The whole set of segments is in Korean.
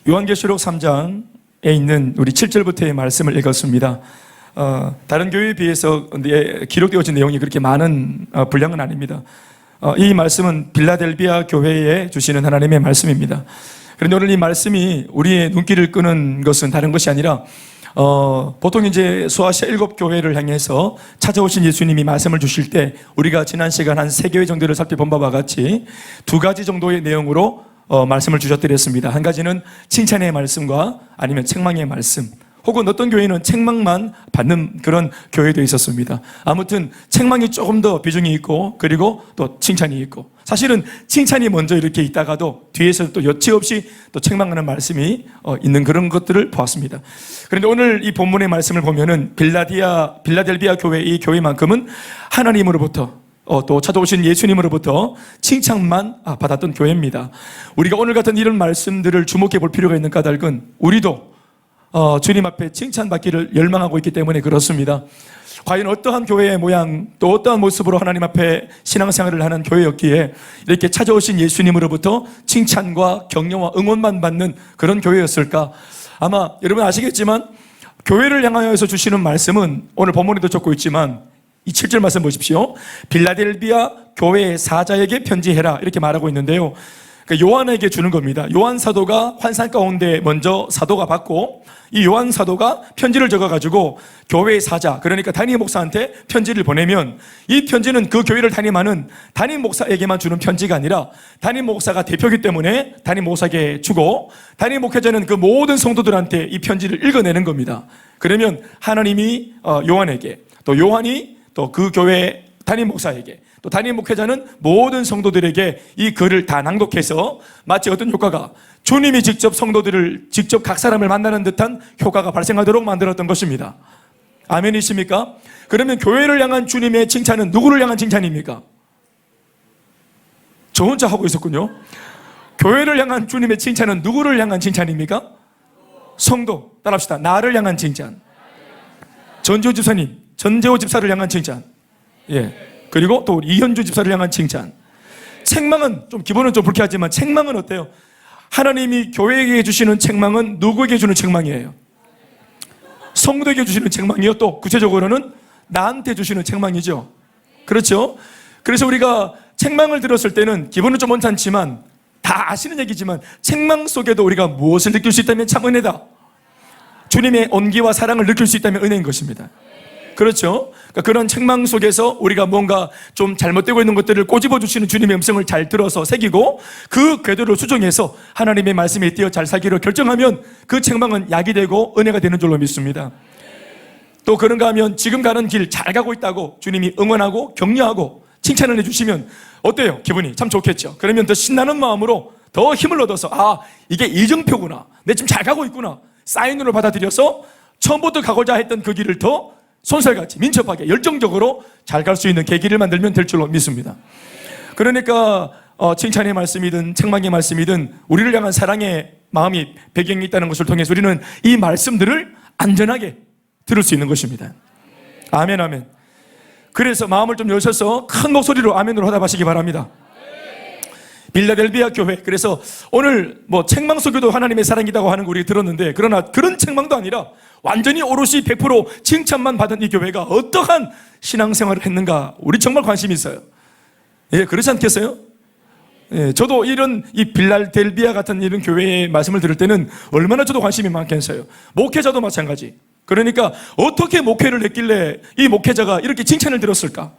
요한계시록 3장에 있는 우리 7절부터의 말씀을 읽었습니다. 다른 교회에 비해서 기록되어진 내용이 그렇게 많은 분량은 아닙니다. 이 말씀은 빌라델비아 교회에 주시는 하나님의 말씀입니다. 그런데 오늘 이 말씀이 우리의 눈길을 끄는 것은 다른 것이 아니라 보통 이제 소아시아 7교회를 향해서 찾아오신 예수님이 말씀을 주실 때 우리가 지난 시간 한 3교회 정도를 살펴본 바와 같이 2가지 정도의 내용으로 말씀을 주셨더랬습니다. 한 가지는 칭찬의 말씀과 아니면 책망의 말씀, 혹은 어떤 교회는 책망만 받는 그런 교회도 있었습니다. 아무튼 책망이 조금 더 비중이 있고, 그리고 또 칭찬이 있고, 사실은 칭찬이 먼저 이렇게 있다가도 뒤에서 또 여지없이 또 책망하는 말씀이 있는 그런 것들을 보았습니다. 그런데 오늘 이 본문의 말씀을 보면은 빌라델비아 교회, 이 교회만큼은 하나님으로부터 또 찾아오신 예수님으로부터 칭찬만 받았던 교회입니다. 우리가 오늘 같은 이런 말씀들을 주목해 볼 필요가 있는 까닭은 우리도 주님 앞에 칭찬받기를 열망하고 있기 때문에 그렇습니다. 과연 어떠한 교회의 모양, 또 어떠한 모습으로 하나님 앞에 신앙생활을 하는 교회였기에 이렇게 찾아오신 예수님으로부터 칭찬과 격려와 응원만 받는 그런 교회였을까? 아마 여러분 아시겠지만 교회를 향하여서 주시는 말씀은 오늘 본문에도 적고 있지만 이 7절 말씀 보십시오. 빌라델비아 교회의 사자에게 편지해라, 이렇게 말하고 있는데요, 요한에게 주는 겁니다. 요한 사도가 환상 가운데 먼저 사도가 받고, 이 요한 사도가 편지를 적어가지고 교회의 사자, 그러니까 담임 목사한테 편지를 보내면 이 편지는 그 교회를 담임하는 담임 목사에게만 주는 편지가 아니라 담임 목사가 대표이기 때문에 담임 목사에게 주고, 담임 목회자는 그 모든 성도들한테 이 편지를 읽어내는 겁니다. 그러면 하나님이 요한에게, 또 요한이 또 그 교회 담임 목사에게, 또 담임 목회자는 모든 성도들에게 이 글을 다 낭독해서 마치 어떤 효과가, 주님이 직접 성도들을 직접 각 사람을 만나는 듯한 효과가 발생하도록 만들었던 것입니다. 아멘이십니까? 그러면 교회를 향한 주님의 칭찬은 누구를 향한 칭찬입니까? 저 혼자 하고 있었군요. 교회를 향한 주님의 칭찬은 누구를 향한 칭찬입니까? 성도. 따라합시다. 나를 향한 칭찬. 전재호 집사님, 전재호 집사를 향한 칭찬. 예. 그리고 또 이현주 집사를 향한 칭찬. 책망은 좀 기본은 좀 불쾌하지만 책망은 어때요? 하나님이 교회에게 주시는 책망은 누구에게 주는 책망이에요? 성도에게 주시는 책망이요, 또 구체적으로는 나한테 주시는 책망이죠. 그렇죠? 그래서 우리가 책망을 들었을 때는 기본은 좀 원찮지만 다 아시는 얘기지만 책망 속에도 우리가 무엇을 느낄 수 있다면 참 은혜다. 주님의 온기와 사랑을 느낄 수 있다면 은혜인 것입니다. 그렇죠? 그러니까 그런 책망 속에서 우리가 뭔가 좀 잘못되고 있는 것들을 꼬집어 주시는 주님의 음성을 잘 들어서 새기고 그 궤도를 수정해서 하나님의 말씀에 띄어 잘 살기로 결정하면 그 책망은 약이 되고 은혜가 되는 줄로 믿습니다. 또 그런가 하면 지금 가는 길 잘 가고 있다고 주님이 응원하고 격려하고 칭찬을 해주시면 어때요? 기분이 참 좋겠죠. 그러면 더 신나는 마음으로 더 힘을 얻어서 이게 이정표구나, 내 지금 잘 가고 있구나, 사인으로 받아들여서 처음부터 가고자 했던 그 길을 더 손살같이 민첩하게 열정적으로 잘 갈 수 있는 계기를 만들면 될 줄로 믿습니다. 그러니까 칭찬의 말씀이든 책망의 말씀이든 우리를 향한 사랑의 마음이 배경이 있다는 것을 통해서 우리는 이 말씀들을 안전하게 들을 수 있는 것입니다. 아멘, 아멘. 그래서 마음을 좀 여셔서 큰 목소리로 아멘으로 화답하시기 바랍니다. 빌라델비아 교회, 그래서 오늘 책망 속에도 하나님의 사랑이라고 하는 거 우리 들었는데, 그러나 그런 책망도 아니라 완전히 오롯이 100% 칭찬만 받은 이 교회가 어떠한 신앙생활을 했는가, 우리 정말 관심이 있어요. 예, 그렇지 않겠어요? 예, 저도 이 빌라델비아 같은 이런 교회의 말씀을 들을 때는 얼마나 저도 관심이 많겠어요. 목회자도 마찬가지. 그러니까 어떻게 목회를 했길래 이 목회자가 이렇게 칭찬을 들었을까?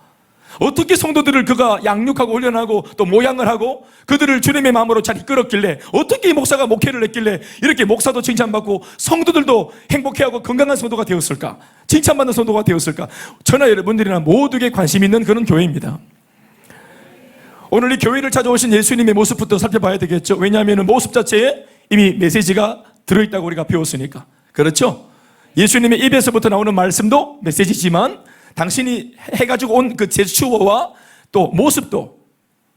어떻게 성도들을 그가 양육하고 훈련하고 또 모양을 하고 그들을 주님의 마음으로 잘 이끌었길래, 어떻게 이 목사가 목회를 했길래 이렇게 목사도 칭찬받고 성도들도 행복해하고 건강한 성도가 되었을까? 칭찬받는 성도가 되었을까? 저나 여러분들이나 모두에게 관심 있는 그런 교회입니다. 오늘 이 교회를 찾아오신 예수님의 모습부터 살펴봐야 되겠죠. 왜냐하면 모습 자체에 이미 메시지가 들어있다고 우리가 배웠으니까. 그렇죠? 예수님의 입에서부터 나오는 말씀도 메시지지만 당신이 해가지고 온 그 제스처와 또 모습도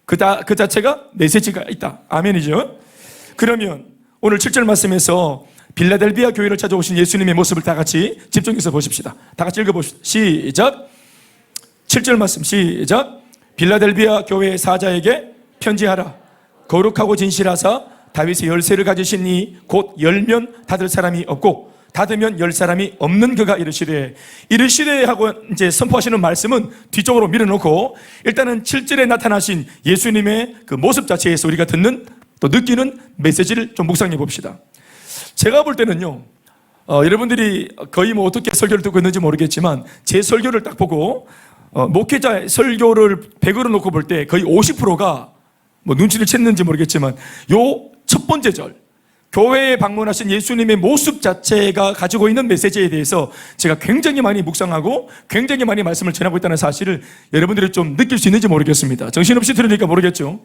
그 자체가 메시지가 있다. 아멘이죠? 그러면 오늘 7절 말씀에서 빌라델비아 교회를 찾아오신 예수님의 모습을 다 같이 집중해서 보십시다. 다 같이 읽어봅시다. 시작. 7절 말씀 시작. 빌라델비아 교회의 사자에게 편지하라. 거룩하고 진실하사 다윗의 열쇠를 가지신 이 곧 열면 닫을 사람이 없고 닫으면 열 사람이 없는 그가 이르시되 하고 이제 선포하시는 말씀은 뒤쪽으로 밀어놓고 일단은 7절에 나타나신 예수님의 그 모습 자체에서 우리가 듣는 또 느끼는 메시지를 좀 묵상해 봅시다. 제가 볼 때는요, 여러분들이 거의 뭐 어떻게 설교를 듣고 있는지 모르겠지만 제 설교를 딱 보고 목회자의 설교를 100으로 놓고 볼 때 거의 50%가 뭐 눈치를 챘는지 모르겠지만 요 첫 번째 절, 교회에 방문하신 예수님의 모습 자체가 가지고 있는 메시지에 대해서 제가 굉장히 많이 묵상하고 굉장히 많이 말씀을 전하고 있다는 사실을 여러분들이 좀 느낄 수 있는지 모르겠습니다. 정신없이 들으니까 모르겠죠.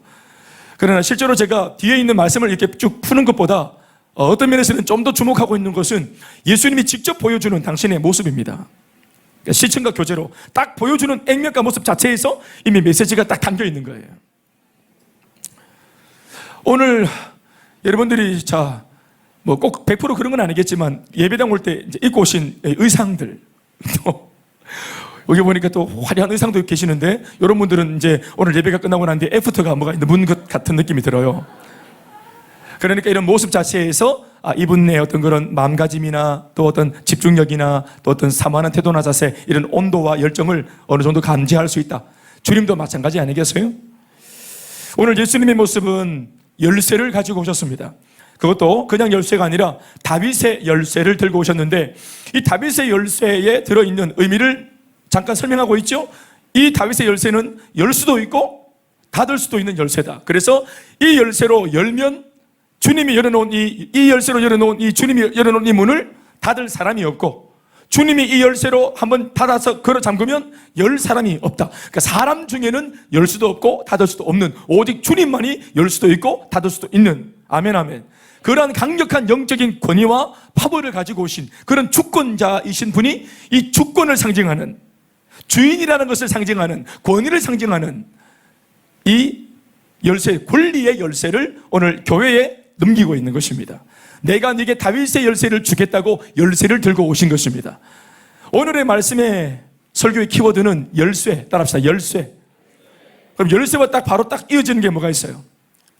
그러나 실제로 제가 뒤에 있는 말씀을 이렇게 쭉 푸는 것보다 어떤 면에서는 좀 더 주목하고 있는 것은 예수님이 직접 보여주는 당신의 모습입니다. 그러니까 시청과 교제로 딱 보여주는 액면과 모습 자체에서 이미 메시지가 딱 담겨 있는 거예요. 오늘 여러분들이 뭐 꼭 100% 그런 건 아니겠지만 예배당 올 때 입고 오신 의상들 또 여기 보니까 또 화려한 의상도 계시는데 이런 분들은 이제 오늘 예배가 끝나고 난 뒤에 애프터가 뭐가 있는 것 같은 느낌이 들어요. 그러니까 이런 모습 자체에서 이분의 어떤 그런 마음가짐이나 또 어떤 집중력이나 또 어떤 사모하는 태도나 자세 이런 온도와 열정을 어느 정도 감지할 수 있다. 주님도 마찬가지 아니겠어요? 오늘 예수님의 모습은 열쇠를 가지고 오셨습니다. 그것도 그냥 열쇠가 아니라 다윗의 열쇠를 들고 오셨는데 이 다윗의 열쇠에 들어있는 의미를 잠깐 설명하고 있죠. 이 다윗의 열쇠는 열 수도 있고 닫을 수도 있는 열쇠다. 그래서 이 열쇠로 열면 주님이 열어놓은 이 열쇠로 열어놓은 주님이 열어놓은 이 문을 닫을 사람이 없고 주님이 이 열쇠로 한번 닫아서 걸어 잠그면 열 사람이 없다. 그러니까 사람 중에는 열 수도 없고 닫을 수도 없는 오직 주님만이 열 수도 있고 닫을 수도 있는 아멘 아멘. 그러한 강력한 영적인 권위와 파벌을 가지고 오신 그런 주권자이신 분이 이 주권을 상징하는 주인이라는 것을 상징하는 권위를 상징하는 이 열쇠, 권리의 열쇠를 오늘 교회에 넘기고 있는 것입니다. 내가 네게 다윗의 열쇠를 주겠다고 열쇠를 들고 오신 것입니다. 오늘의 말씀의 설교의 키워드는 열쇠. 따라합시다. 열쇠. 그럼 열쇠와 바로 이어지는 게 뭐가 있어요?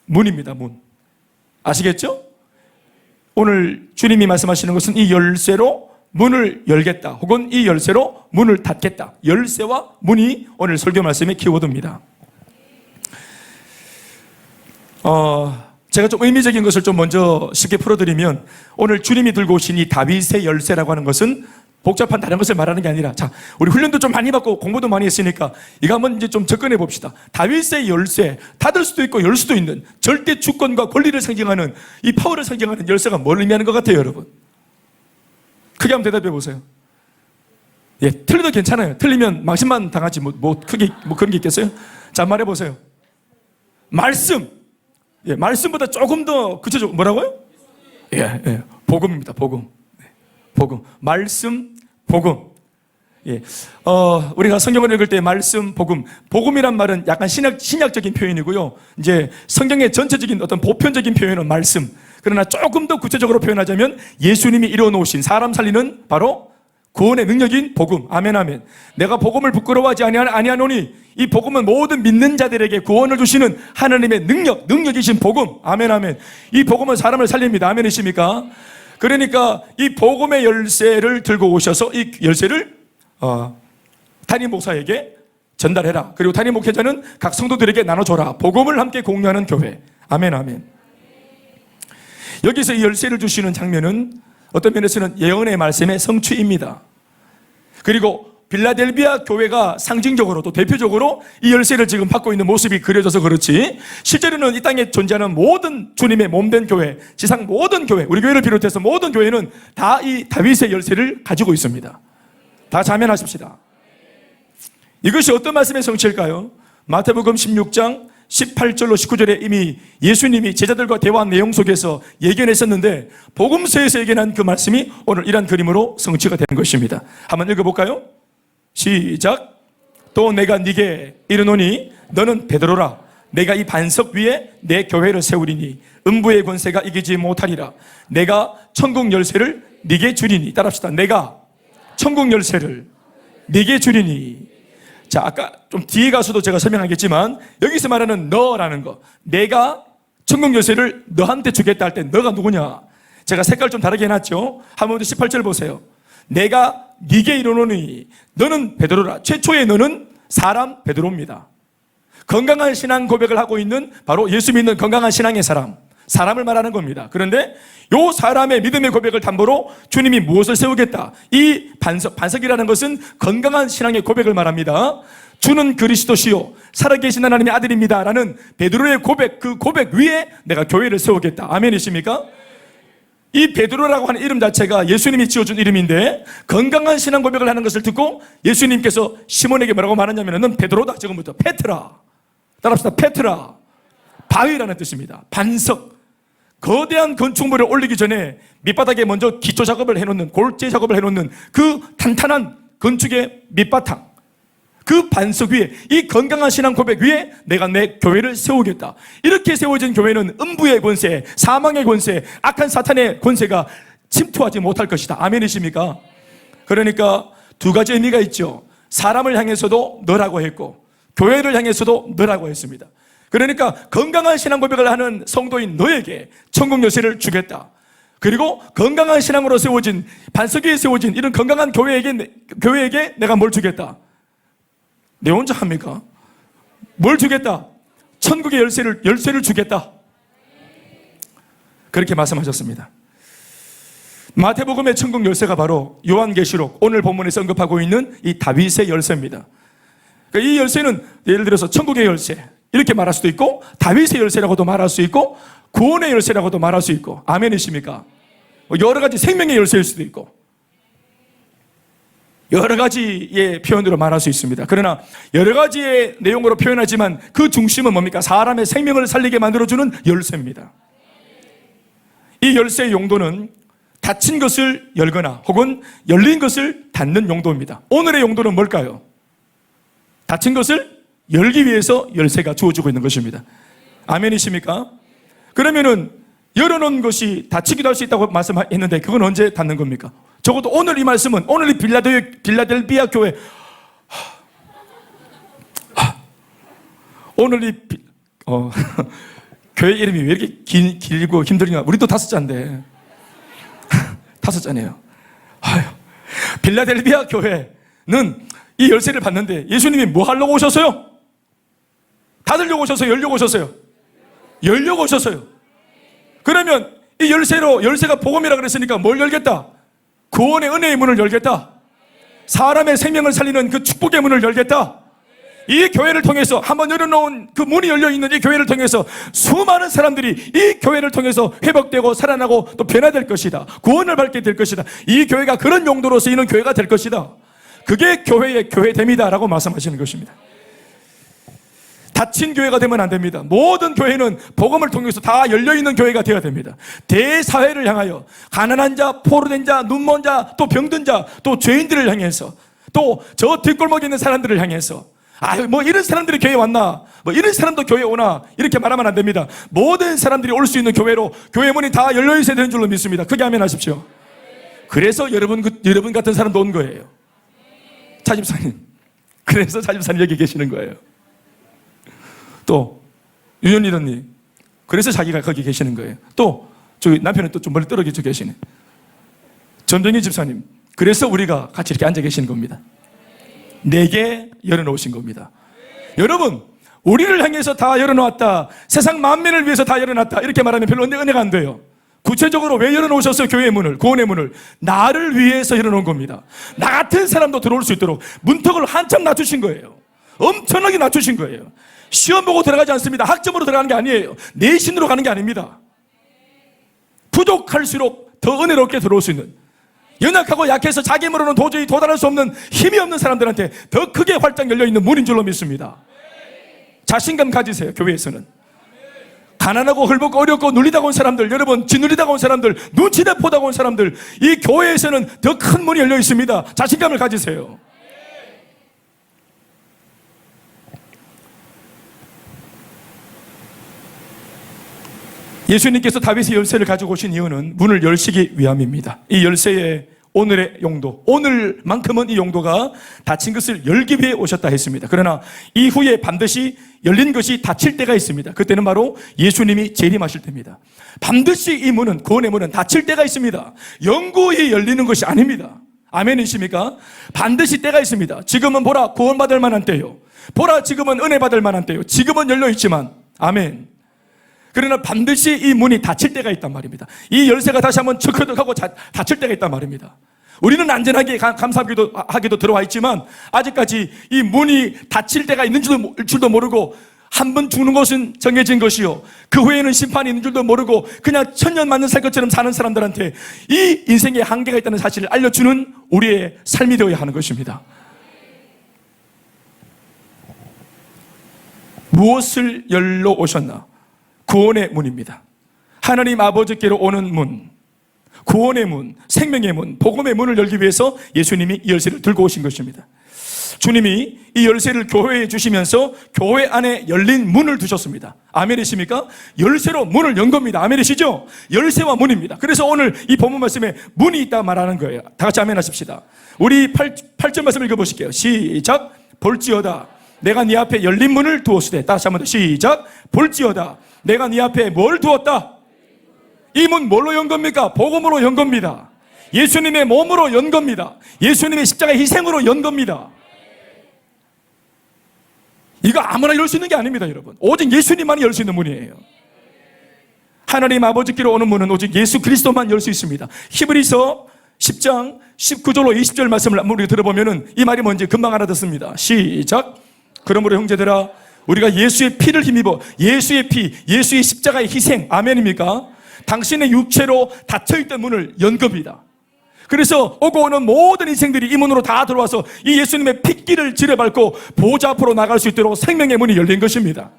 문입니다. 문. 아시겠죠? 오늘 주님이 말씀하시는 것은 이 열쇠로 문을 열겠다. 혹은 이 열쇠로 문을 닫겠다. 열쇠와 문이 오늘 설교 말씀의 키워드입니다. 제가 좀 의미적인 것을 좀 먼저 쉽게 풀어드리면 오늘 주님이 들고 오신 이 다윗의 열쇠라고 하는 것은 복잡한 다른 것을 말하는 게 아니라 우리 훈련도 좀 많이 받고 공부도 많이 했으니까 이거 한번 이제 좀 접근해 봅시다. 다윗의 열쇠, 닫을 수도 있고 열 수도 있는 절대 주권과 권리를 상징하는 이 파워를 상징하는 열쇠가 뭘 의미하는 것 같아요, 여러분? 크게 한번 대답해 보세요. 예, 틀려도 괜찮아요. 틀리면 망신만 당하지 크게 그런 게 있겠어요? 자, 말해 보세요. 말씀. 예, 말씀보다 조금 더 구체적으로 뭐라고요? 예, 복음입니다. 복음. 복음. 말씀, 복음. 예. 우리가 성경을 읽을 때 말씀, 복음. 복음이란 말은 약간 신약적인 표현이고요. 이제 성경의 전체적인 어떤 보편적인 표현은 말씀. 그러나 조금 더 구체적으로 표현하자면 예수님이 이뤄놓으신 사람 살리는 바로 구원의 능력인 복음. 아멘, 아멘. 내가 복음을 부끄러워하지 아니하노니 이 복음은 모든 믿는 자들에게 구원을 주시는 하나님의 능력이신 복음. 아멘, 아멘. 이 복음은 사람을 살립니다. 아멘이십니까? 그러니까 이 복음의 열쇠를 들고 오셔서 이 열쇠를 담임 목사에게 전달해라. 그리고 담임 목회자는 각 성도들에게 나눠줘라. 복음을 함께 공유하는 교회. 아멘, 아멘. 여기서 이 열쇠를 주시는 장면은 어떤 면에서는 예언의 말씀의 성취입니다. 그리고 빌라델비아 교회가 상징적으로 또 대표적으로 이 열쇠를 지금 받고 있는 모습이 그려져서 그렇지 실제로는 이 땅에 존재하는 모든 주님의 몸된 교회, 지상 모든 교회, 우리 교회를 비롯해서 모든 교회는 다 이 다윗의 열쇠를 가지고 있습니다. 다 자면하십시다. 이것이 어떤 말씀의 성취일까요? 마태복음 16장 18절로 19절에 이미 예수님이 제자들과 대화한 내용 속에서 예견했었는데 복음서에서 예견한 그 말씀이 오늘 이러한 그림으로 성취가 된 것입니다. 한번 읽어볼까요? 시작. 또 내가 네게 이르노니 너는 베드로라. 내가 이 반석 위에 내 교회를 세우리니 음부의 권세가 이기지 못하리라. 내가 천국 열쇠를 네게 주리니. 따라합시다. 내가 천국 열쇠를 네게 주리니. 자, 아까 좀 뒤에 가서도 제가 설명하겠지만 여기서 말하는 너라는 거, 내가 천국 열쇠를 너한테 주겠다 할 때 너가 누구냐? 제가 색깔 좀 다르게 해놨죠. 한번 더 18절 보세요. 내가 네게 이르노니 너는 베드로라. 최초의 너는 사람 베드로입니다. 건강한 신앙 고백을 하고 있는 바로 예수 믿는 건강한 신앙의 사람을 말하는 겁니다. 그런데 이 사람의 믿음의 고백을 담보로 주님이 무엇을 세우겠다. 이 반석이라는 것은 건강한 신앙의 고백을 말합니다. 주는 그리스도시요 살아계신 하나님의 아들입니다 라는 베드로의 고백, 그 고백 위에 내가 교회를 세우겠다. 아멘이십니까? 이 베드로라고 하는 이름 자체가 예수님이 지어준 이름인데 건강한 신앙 고백을 하는 것을 듣고 예수님께서 시몬에게 뭐라고 말하냐면 넌 베드로다. 지금부터 페트라. 따라합시다. 페트라. 바위라는 뜻입니다. 반석. 거대한 건축물을 올리기 전에 밑바닥에 먼저 기초 작업을 해놓는, 골재 작업을 해놓는 그 탄탄한 건축의 밑바탕, 그 반석 위에, 이 건강한 신앙 고백 위에 내가 내 교회를 세우겠다. 이렇게 세워진 교회는 음부의 권세, 사망의 권세, 악한 사탄의 권세가 침투하지 못할 것이다. 아멘이십니까? 그러니까 두 가지 의미가 있죠. 사람을 향해서도 너라고 했고 교회를 향해서도 너라고 했습니다. 그러니까 건강한 신앙 고백을 하는 성도인 너에게 천국 열쇠를 주겠다. 그리고 건강한 신앙으로 세워진, 반석 위에 세워진 이런 건강한 교회에게 내가 뭘 주겠다. 내 혼자 합니까? 뭘 주겠다? 천국의 열쇠를 주겠다. 그렇게 말씀하셨습니다. 마태복음의 천국 열쇠가 바로 요한계시록 오늘 본문에서 언급하고 있는 이 다윗의 열쇠입니다. 그러니까 이 열쇠는 예를 들어서 천국의 열쇠 이렇게 말할 수도 있고 다윗의 열쇠라고도 말할 수 있고 구원의 열쇠라고도 말할 수 있고 아멘이십니까? 여러 가지 생명의 열쇠일 수도 있고 여러 가지의 표현으로 말할 수 있습니다. 그러나 여러 가지의 내용으로 표현하지만 그 중심은 뭡니까? 사람의 생명을 살리게 만들어주는 열쇠입니다. 이 열쇠의 용도는 닫힌 것을 열거나 혹은 열린 것을 닫는 용도입니다. 오늘의 용도는 뭘까요? 닫힌 것을 열기 위해서 열쇠가 주어지고 있는 것입니다. 아멘이십니까? 그러면은 열어놓은 것이 닫히기도 할 수 있다고 말씀했는데 그건 언제 닫는 겁니까? 적어도 오늘 이 말씀은 오늘 이 빌라델비아 교회 오늘 이 교회 이름이 왜 이렇게 길고 힘들냐? 우리도 5자인데 5자네요. 빌라델비아 교회는 이 열쇠를 받는데 예수님이 뭐 하려고 오셨어요? 닫으려고 오셨어요? 열려고 오셨어요? 열려고 오셨어요. 그러면 이 열쇠가 복음이라 그랬으니까 뭘 열겠다? 구원의 은혜의 문을 열겠다. 사람의 생명을 살리는 그 축복의 문을 열겠다. 이 교회를 통해서 한번 열어놓은 그 문이 열려있는 이 교회를 통해서 수많은 사람들이 이 교회를 통해서 회복되고 살아나고 또 변화될 것이다. 구원을 받게 될 것이다. 이 교회가 그런 용도로 쓰이는 교회가 될 것이다. 그게 교회의 교회됨이다 라고 말씀하시는 것입니다. 닫힌 교회가 되면 안 됩니다. 모든 교회는 복음을 통해서 다 열려있는 교회가 되어야 됩니다. 대사회를 향하여 가난한 자, 포로된 자, 눈먼 자, 또 병든 자, 또 죄인들을 향해서 또 저 뒷골목에 있는 사람들을 향해서 뭐 이런 사람들이 교회에 왔나? 뭐 이런 사람도 교회에 오나? 이렇게 말하면 안 됩니다. 모든 사람들이 올 수 있는 교회로 교회 문이 다 열려있어야 되는 줄로 믿습니다. 크게 아멘 하십시오. 그래서 여러분 같은 사람도 온 거예요. 차집사님. 그래서 차집사님 여기 계시는 거예요. 또 윤현 리더님 그래서 자기가 거기 계시는 거예요. 또 저기 남편은 또 좀 멀리 떨어져 계시네. 전병희 집사님 그래서 우리가 같이 이렇게 앉아 계시는 겁니다. 내게 열어놓으신 겁니다. 여러분 우리를 향해서 다 열어놓았다. 세상 만민을 위해서 다 열어놨다. 이렇게 말하면 별로 은혜가 안 돼요. 구체적으로 왜 열어놓으셨어요? 교회의 문을, 구원의 문을 나를 위해서 열어놓은 겁니다. 나 같은 사람도 들어올 수 있도록 문턱을 한참 낮추신 거예요. 엄청나게 낮추신 거예요. 시험 보고 들어가지 않습니다. 학점으로 들어가는 게 아니에요. 내신으로 가는 게 아닙니다. 부족할수록 더 은혜롭게 들어올 수 있는, 연약하고 약해서 자기 힘으로는 도저히 도달할 수 없는 힘이 없는 사람들한테 더 크게 활짝 열려있는 문인 줄로 믿습니다. 자신감 가지세요. 교회에서는 가난하고 헐벗고 어렵고 눌리다고 온 사람들, 여러분 짓눌리다고 온 사람들, 눈치대 보다고 온 사람들, 이 교회에서는 더 큰 문이 열려 있습니다. 자신감을 가지세요. 예수님께서 다윗의 열쇠를 가지고 오신 이유는 문을 열시기 위함입니다. 이 열쇠의 오늘의 용도, 오늘만큼은 이 용도가 닫힌 것을 열기 위해 오셨다 했습니다. 그러나 이후에 반드시 열린 것이 닫힐 때가 있습니다. 그때는 바로 예수님이 재림하실 때입니다. 반드시 이 문은, 구원의 문은 닫힐 때가 있습니다. 영구히 열리는 것이 아닙니다. 아멘이십니까? 반드시 때가 있습니다. 지금은 보라, 구원받을 만한 때요. 보라, 지금은 은혜 받을 만한 때요. 지금은 열려 있지만, 아멘. 그러나 반드시 이 문이 닫힐 때가 있단 말입니다. 이 열쇠가 다시 한번 척허덕하고 닫힐 때가 있단 말입니다. 우리는 안전하게 감사하게도 들어와 있지만 아직까지 이 문이 닫힐 때가 있는 줄도 모르고, 한 번 죽는 것은 정해진 것이요, 그 후에는 심판이 있는 줄도 모르고 그냥 천년만년 살 것처럼 사는 사람들한테 이 인생에 한계가 있다는 사실을 알려주는 우리의 삶이 되어야 하는 것입니다. 무엇을 열러 오셨나? 구원의 문입니다. 하나님 아버지께로 오는 문, 구원의 문, 생명의 문, 복음의 문을 열기 위해서 예수님이 이 열쇠를 들고 오신 것입니다. 주님이 이 열쇠를 교회에 주시면서 교회 안에 열린 문을 두셨습니다. 아멘이십니까? 열쇠로 문을 연 겁니다. 아멘이시죠? 열쇠와 문입니다. 그래서 오늘 이 본문 말씀에 문이 있다 말하는 거예요. 다 같이 아멘 하십시다. 우리 8절 말씀 읽어보실게요. 시작. 볼지어다 내가 네 앞에 열린 문을 두었으되. 다시 한번 더 시작. 볼지어다 내가 네 앞에 뭘 두었다? 이 문 뭘로 연 겁니까? 복음으로 연 겁니다. 예수님의 몸으로 연 겁니다. 예수님의 십자가 희생으로 연 겁니다. 이거 아무나 열 수 있는 게 아닙니다, 여러분. 오직 예수님만이 열 수 있는 문이에요. 하나님 아버지께로 오는 문은 오직 예수 그리스도만 열 수 있습니다. 히브리서 10장 19절로 20절 말씀을 우리가 들어보면은 이 말이 뭔지 금방 알아듣습니다. 시작. 그러므로 형제들아 우리가 예수의 피를 힘입어, 예수의 피, 예수의 십자가의 희생, 아멘입니까? 당신의 육체로 닫혀있던 문을 연 겁니다. 그래서 오고 오는 모든 인생들이 이 문으로 다 들어와서 이 예수님의 핏길을 지려밟고 보좌 앞으로 나갈 수 있도록 생명의 문이 열린 것입니다.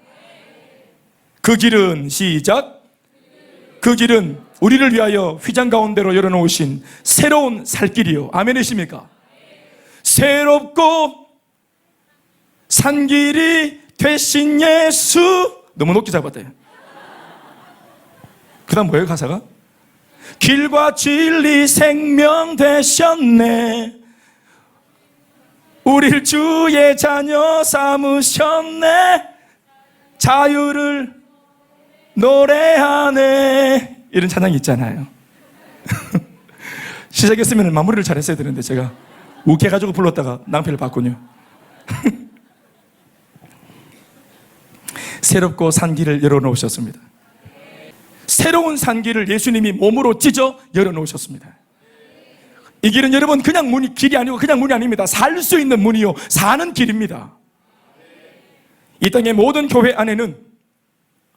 그 길은 시작. 그 길은 우리를 위하여 휘장 가운데로 열어놓으신 새로운 살길이요. 아멘이십니까? 새롭고 산 길이 되신 예수. 너무 높게 잡았대요. 그 다음 뭐예요, 가사가? 길과 진리 생명 되셨네. 우릴 주의 자녀 삼으셨네. 자유를 노래하네. 이런 찬양이 있잖아요. 시작했으면 마무리를 잘했어야 되는데 제가 욱해가지고 불렀다가 낭패를 봤군요. 새롭고 산 길을 열어놓으셨습니다. 새로운 산 길을 예수님이 몸으로 찢어 열어놓으셨습니다. 이 길은 여러분 그냥 길이 아니고 그냥 문이 아닙니다. 살 수 있는 문이요, 사는 길입니다. 이 땅의 모든 교회 안에는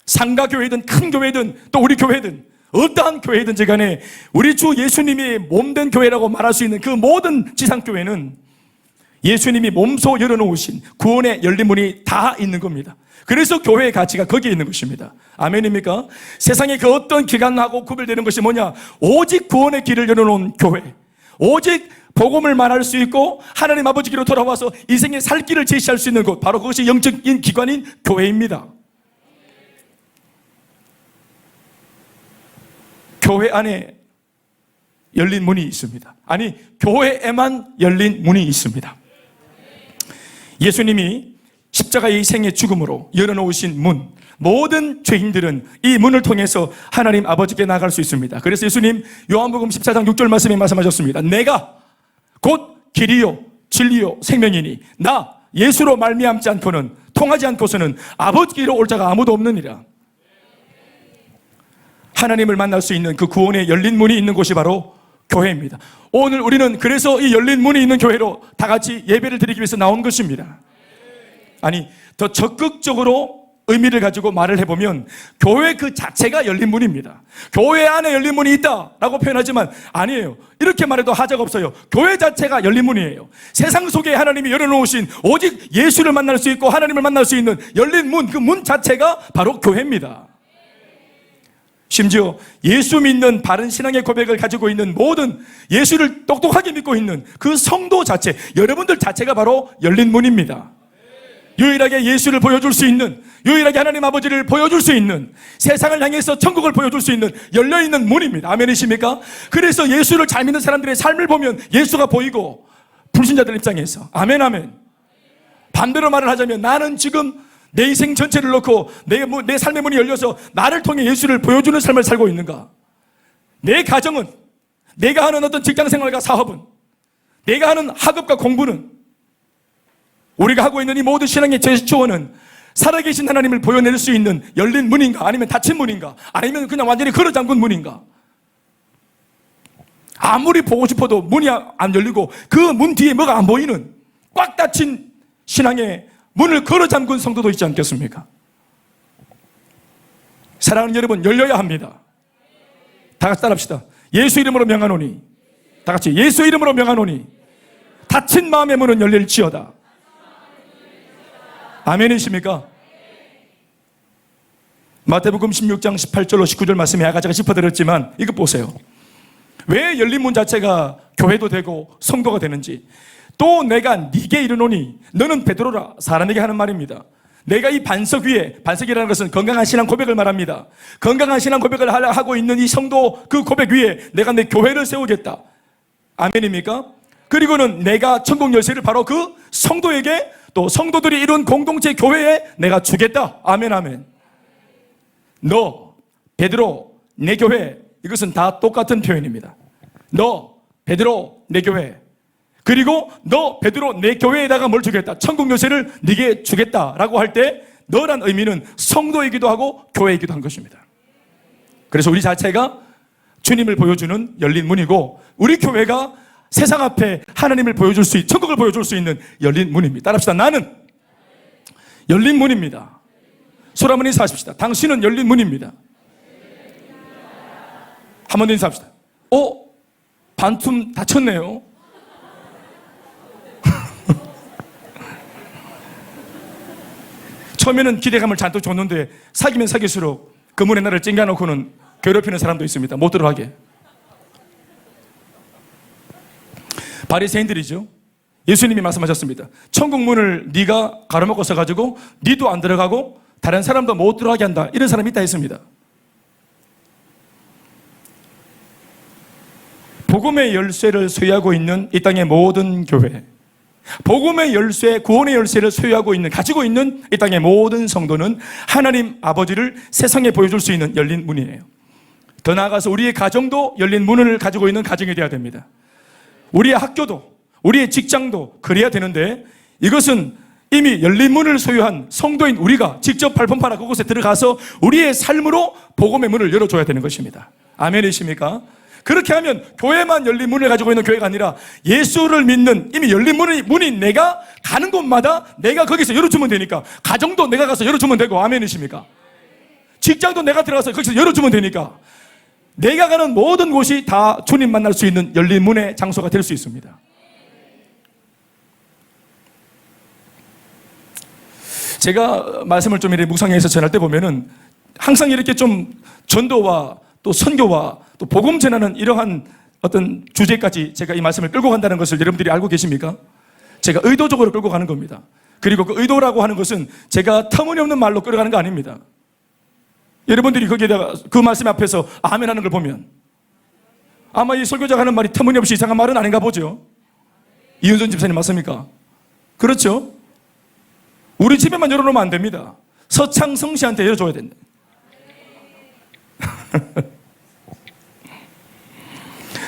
상가교회든 큰 교회든 또 우리 교회든 어떠한 교회든지 간에 우리 주 예수님이 몸된 교회라고 말할 수 있는 그 모든 지상교회는 예수님이 몸소 열어놓으신 구원의 열린 문이 다 있는 겁니다. 그래서 교회의 가치가 거기에 있는 것입니다. 아멘입니까? 세상의 그 어떤 기간하고 구별되는 것이 뭐냐? 오직 구원의 길을 열어놓은 교회, 오직 복음을 말할 수 있고 하나님 아버지께로 돌아와서 인생의 살 길을 제시할 수 있는 곳, 바로 그것이 영적인 기관인 교회입니다. 교회 안에 열린 문이 있습니다. 아니, 교회에만 열린 문이 있습니다. 예수님이 십자가의 희생의 죽음으로 열어놓으신 문, 모든 죄인들은 이 문을 통해서 하나님 아버지께 나갈 수 있습니다. 그래서 예수님 요한복음 14장 6절 말씀에 말씀하셨습니다. 내가 곧 길이요 진리요 생명이니 나 예수로 말미암지 않고는, 통하지 않고서는 아버지께로 올 자가 아무도 없느니라. 하나님을 만날 수 있는 그 구원의 열린 문이 있는 곳이 바로 교회입니다. 오늘 우리는 그래서 이 열린 문이 있는 교회로 다 같이 예배를 드리기 위해서 나온 것입니다. 아니, 더 적극적으로 의미를 가지고 말을 해보면 교회 그 자체가 열린 문입니다. 교회 안에 열린 문이 있다라고 표현하지만 아니에요. 이렇게 말해도 하자가 없어요. 교회 자체가 열린 문이에요. 세상 속에 하나님이 열어놓으신 오직 예수를 만날 수 있고 하나님을 만날 수 있는 열린 문, 그 문 자체가 바로 교회입니다. 심지어 예수 믿는 바른 신앙의 고백을 가지고 있는 모든, 예수를 똑똑하게 믿고 있는 그 성도 자체, 여러분들 자체가 바로 열린 문입니다. 유일하게 예수를 보여줄 수 있는, 유일하게 하나님 아버지를 보여줄 수 있는, 세상을 향해서 천국을 보여줄 수 있는 열려있는 문입니다. 아멘이십니까? 그래서 예수를 잘 믿는 사람들의 삶을 보면 예수가 보이고, 불신자들 입장에서 아멘 아멘. 반대로 말을 하자면 나는 지금 내 인생 전체를 놓고 내 삶의 문이 열려서 나를 통해 예수를 보여주는 삶을 살고 있는가? 내 가정은, 내가 하는 어떤 직장생활과 사업은, 내가 하는 학업과 공부는, 우리가 하고 있는 이 모든 신앙의 제스처는 살아계신 하나님을 보여낼 수 있는 열린 문인가? 아니면 닫힌 문인가? 아니면 그냥 완전히 걸어잠근 문인가? 아무리 보고 싶어도 문이 안 열리고 그 문 뒤에 뭐가 안 보이는 꽉 닫힌 신앙의 문을 걸어잠근 성도도 있지 않겠습니까? 사랑하는 여러분, 열려야 합니다. 다 같이 따라합시다. 예수 이름으로 명하노니, 다 같이 예수 이름으로 명하노니 닫힌 마음의 문은 열릴지어다. 아멘이십니까? 마태복음 16장 18절로 19절 말씀에 아까 제가 짚어드렸지만 이거 보세요. 왜 열린 문 자체가 교회도 되고 성도가 되는지. 또 내가 네게 이르노니 너는 베드로라. 사람에게 하는 말입니다. 내가 이 반석 위에, 반석이라는 것은 건강한 신앙 고백을 말합니다. 건강한 신앙 고백을 하고 있는 이 성도 그 고백 위에 내가 내 교회를 세우겠다. 아멘입니까? 그리고는 내가 천국 열쇠를 바로 그 성도에게, 또 성도들이 이룬 공동체 교회에 내가 주겠다. 아멘 아멘. 너 베드로 내 교회, 이것은 다 똑같은 표현입니다. 너 베드로 내 교회, 그리고 너 베드로 내 교회에다가 뭘 주겠다? 천국 열쇠를 네게 주겠다라고 할 때 너란 의미는 성도이기도 하고 교회이기도 한 것입니다. 그래서 우리 자체가 주님을 보여주는 열린 문이고, 우리 교회가 세상 앞에 하나님을 보여줄 수 있는, 천국을 보여줄 수 있는 열린 문입니다. 따라합시다. 나는 열린 문입니다. 손 한번 인사하십시다. 당신은 열린 문입니다. 한 번 더 인사합시다. 반틈 닫혔네요. 처음에는 기대감을 잔뜩 줬는데 사귀면 사귈수록 그 문에 나를 찡겨놓고는 괴롭히는 사람도 있습니다. 못 들어가게. 바리새인들이죠. 예수님이 말씀하셨습니다. 천국 문을 네가 가로막고 서가지고 네도 안 들어가고 다른 사람도 못 들어가게 한다. 이런 사람이 있다 했습니다. 복음의 열쇠를 소유하고 있는 이 땅의 모든 교회, 복음의 열쇠, 구원의 열쇠를 소유하고 있는, 가지고 있는 이 땅의 모든 성도는 하나님 아버지를 세상에 보여줄 수 있는 열린 문이에요. 더 나아가서 우리의 가정도 열린 문을 가지고 있는 가정이 되어야 됩니다. 우리의 학교도, 우리의 직장도 그래야 되는데, 이것은 이미 열린 문을 소유한 성도인 우리가 직접 발품 팔아 그곳에 들어가서 우리의 삶으로 복음의 문을 열어줘야 되는 것입니다. 아멘이십니까? 그렇게 하면 교회만 열린 문을 가지고 있는 교회가 아니라 예수를 믿는 이미 열린 문인 내가 가는 곳마다 내가 거기서 열어주면 되니까, 가정도 내가 가서 열어주면 되고, 아멘이십니까? 직장도 내가 들어가서 거기서 열어주면 되니까 내가 가는 모든 곳이 다 주님 만날 수 있는 열린 문의 장소가 될 수 있습니다. 제가 말씀을 좀 이렇게 묵상해서 전할 때 보면은 항상 이렇게 좀 전도와 또 선교와 또 복음 전하는 이러한 어떤 주제까지 제가 이 말씀을 끌고 간다는 것을 여러분들이 알고 계십니까? 제가 의도적으로 끌고 가는 겁니다. 그리고 그 의도라고 하는 것은 제가 터무니없는 말로 끌어가는 거 아닙니다. 여러분들이 거기에다가 그 말씀 앞에서 아멘 하는 걸 보면 아마 이 설교자가 하는 말이 터무니없이 이상한 말은 아닌가 보죠. 이은선 집사님 맞습니까? 그렇죠? 우리 집에만 열어놓으면 안 됩니다. 서창성 씨한테 열어줘야 된다.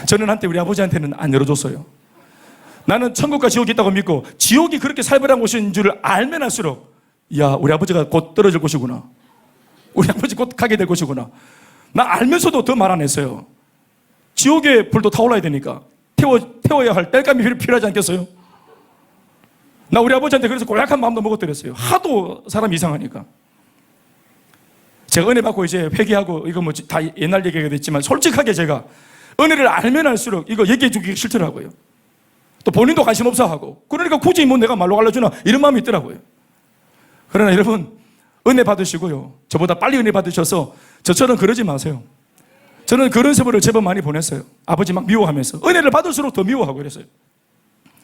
저는 한때 우리 아버지한테는 안 열어줬어요. 나는 천국과 지옥이 있다고 믿고 지옥이 그렇게 살벌한 곳인 줄 알면 할수록, 야, 우리 아버지가 곧 떨어질 곳이구나, 우리 아버지 곧 가게 될 곳이구나, 나 알면서도 더 말 안 했어요. 지옥의 불도 타올라야 되니까 태워야 할 땔감이 필요하지 않겠어요? 나 우리 아버지한테 그래서 고약한 마음도 먹어드렸어요. 하도 사람이 이상하니까. 제가 은혜 받고 이제 회개하고, 이거 뭐 다 옛날 얘기가 됐지만 솔직하게 제가 은혜를 알면 알수록 이거 얘기해 주기 싫더라고요. 또 본인도 관심 없어 하고, 그러니까 굳이 뭐 내가 말로 알려주나 이런 마음이 있더라고요. 그러나 여러분, 은혜 받으시고요, 저보다 빨리 은혜 받으셔서 저처럼 그러지 마세요. 저는 그런 세월을 제법 많이 보냈어요. 아버지 막 미워하면서, 은혜를 받을수록 더 미워하고 그랬어요.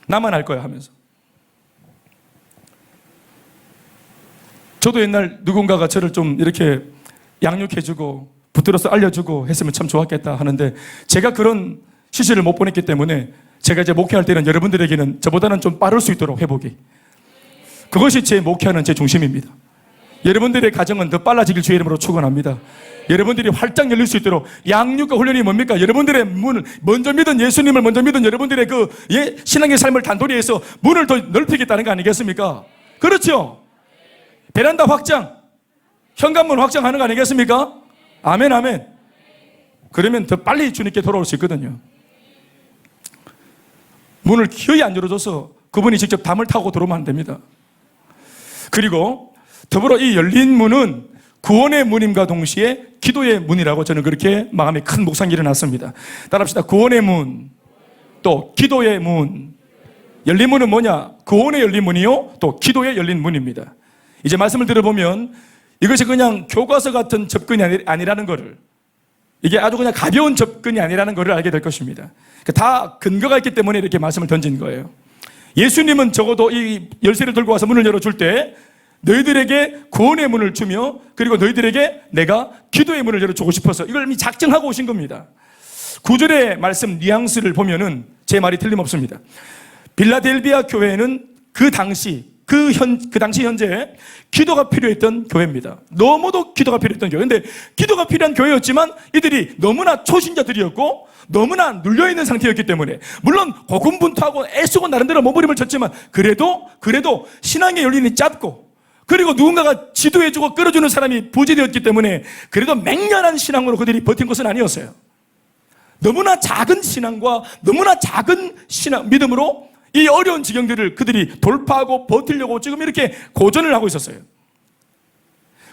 나만 할 거야 하면서. 저도 옛날 누군가가 저를 좀 이렇게 양육해주고 붙들어서 알려주고 했으면 참 좋았겠다 하는데, 제가 그런 시절을 못 보냈기 때문에 제가 이제 목회할 때는 여러분들에게는 저보다는 좀 빠를 수 있도록 회복이, 그것이 제 목회하는 제 중심입니다. 여러분들의 가정은 더 빨라지길 주의 이름으로 축원합니다. 여러분들이 활짝 열릴 수 있도록 양육과 훈련이 뭡니까? 여러분들의 문을 먼저 믿은 예수님을 먼저 믿은 여러분들의 그 신앙의 삶을 단도리 해서 문을 더 넓히겠다는 거 아니겠습니까? 그렇죠? 베란다 확장, 현관문 확장하는 거 아니겠습니까? 아멘, 아멘. 그러면 더 빨리 주님께 돌아올 수 있거든요. 문을 기어이 안 열어줘서 그분이 직접 담을 타고 들어오면 안 됩니다. 그리고 더불어 이 열린 문은 구원의 문임과 동시에 기도의 문이라고 저는 그렇게 마음에 큰 묵상이 일어났습니다. 따라합시다. 구원의 문, 또 기도의 문. 열린 문은 뭐냐? 구원의 열린 문이요, 또 기도의 열린 문입니다. 이제 말씀을 들어보면 이것이 그냥 교과서 같은 접근이 아니라는 것을, 이게 아주 그냥 가벼운 접근이 아니라는 것을 알게 될 것입니다. 다 근거가 있기 때문에 이렇게 말씀을 던진 거예요. 예수님은 적어도 이 열쇠를 들고 와서 문을 열어줄 때 너희들에게 구원의 문을 주며, 그리고 너희들에게 내가 기도의 문을 열어주고 싶어서 이걸 이미 작정하고 오신 겁니다. 9절의 말씀 뉘앙스를 보면은 제 말이 틀림없습니다. 빌라델비아 교회는 그 당시 현재 기도가 필요했던 교회입니다. 너무도 기도가 필요했던 교회. 근데 기도가 필요한 교회였지만 이들이 너무나 초신자들이었고 너무나 눌려있는 상태였기 때문에, 물론 고군분투하고 애쓰고 나름대로 몸부림을 쳤지만 그래도 신앙의 열린이 짧고, 그리고 누군가가 지도해주고 끌어주는 사람이 부재되었기 때문에 그래도 맹렬한 신앙으로 그들이 버틴 것은 아니었어요. 너무나 작은 신앙과 너무나 작은 믿음으로 이 어려운 지경들을 그들이 돌파하고 버티려고 지금 이렇게 고전을 하고 있었어요.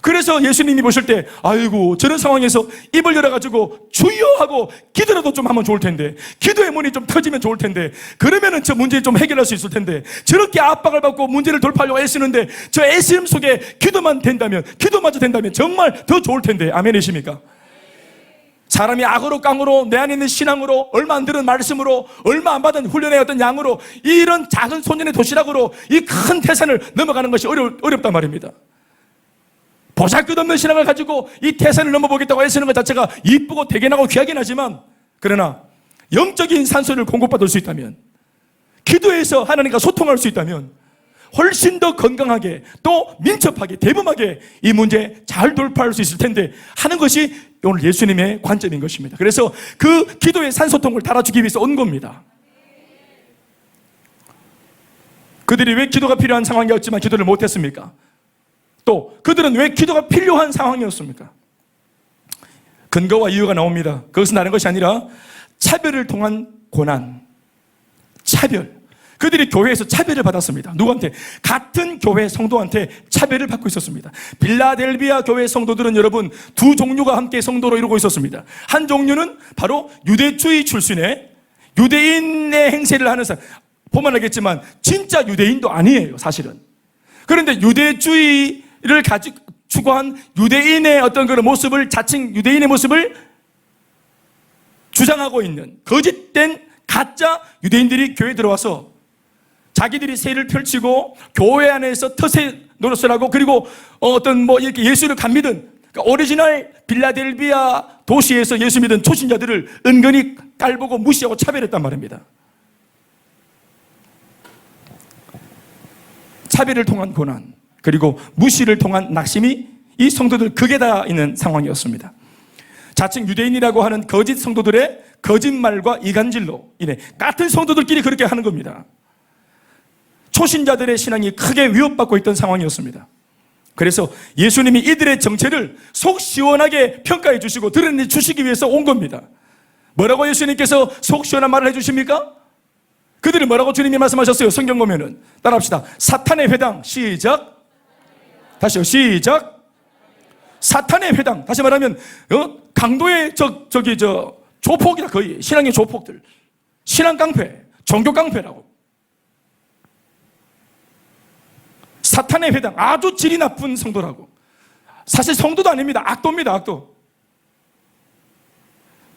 그래서 예수님이 보실 때, 아이고 저런 상황에서 입을 열어가지고 주여 하고 기도라도 좀 하면 좋을 텐데, 기도의 문이 좀 터지면 좋을 텐데, 그러면은 저 문제 좀 해결할 수 있을 텐데, 저렇게 압박을 받고 문제를 돌파하려고 애쓰는데 저 애쓰임 속에 기도마저 된다면 정말 더 좋을 텐데. 아멘이십니까? 사람이 악으로 깡으로 내 안에 있는 신앙으로, 얼마 안 들은 말씀으로, 얼마 안 받은 훈련의 어떤 양으로, 이런 작은 소년의 도시락으로 이 큰 태산을 넘어가는 것이 어렵단 말입니다. 보잘것없는 신앙을 가지고 이 태산을 넘어보겠다고 애쓰는 것 자체가 이쁘고 대견하고 귀하긴 하지만, 그러나 영적인 산소를 공급받을 수 있다면, 기도해서 하나님과 소통할 수 있다면 훨씬 더 건강하게, 또 민첩하게, 대범하게 이 문제 잘 돌파할 수 있을 텐데 하는 것이 오늘 예수님의 관점인 것입니다. 그래서 그 기도의 산소통을 달아주기 위해서 온 겁니다. 그들이 왜 기도가 필요한 상황이었지만 기도를 못했습니까? 또 그들은 왜 기도가 필요한 상황이었습니까? 근거와 이유가 나옵니다. 그것은 다른 것이 아니라 차별을 통한 고난, 차별. 그들이 교회에서 차별을 받았습니다. 누구한테? 같은 교회 성도한테 차별을 받고 있었습니다. 빌라델비아 교회 성도들은 여러분 두 종류가 함께 성도로 이루고 있었습니다. 한 종류는 바로 유대주의 출신의 유대인의 행세를 하는 사람, 보면 알겠지만 진짜 유대인도 아니에요, 사실은. 그런데 유대주의를 추구한 유대인의 어떤 그런 모습을, 자칭 유대인의 모습을 주장하고 있는 거짓된 가짜 유대인들이 교회에 들어와서 자기들이 세를 펼치고 교회 안에서 터세 노릇을 하고, 그리고 이렇게 예수를 간 믿은, 그러니까 오리지널 빌라델비아 도시에서 예수 믿은 초신자들을 은근히 깔보고 무시하고 차별했단 말입니다. 차별을 통한 고난, 그리고 무시를 통한 낙심이 이 성도들 극에 다 있는 상황이었습니다. 자칭 유대인이라고 하는 거짓 성도들의 거짓말과 이간질로 인해 같은 성도들끼리 그렇게 하는 겁니다. 초신자들의 신앙이 크게 위협받고 있던 상황이었습니다. 그래서 예수님이 이들의 정체를 속 시원하게 평가해 주시고 드러내 주시기 위해서 온 겁니다. 뭐라고 예수님께서 속 시원한 말을 해주십니까? 그들이 뭐라고 주님이 말씀하셨어요? 성경 보면은 따라합시다. 사탄의 회당. 시작. 다시요. 시작. 사탄의 회당. 다시 말하면 강도의 조폭이다. 거의 신앙의 조폭들, 신앙 깡패, 종교 깡패라고. 사탄의 회당, 아주 질이 나쁜 성도라고. 사실 성도도 아닙니다. 악도입니다. 악도.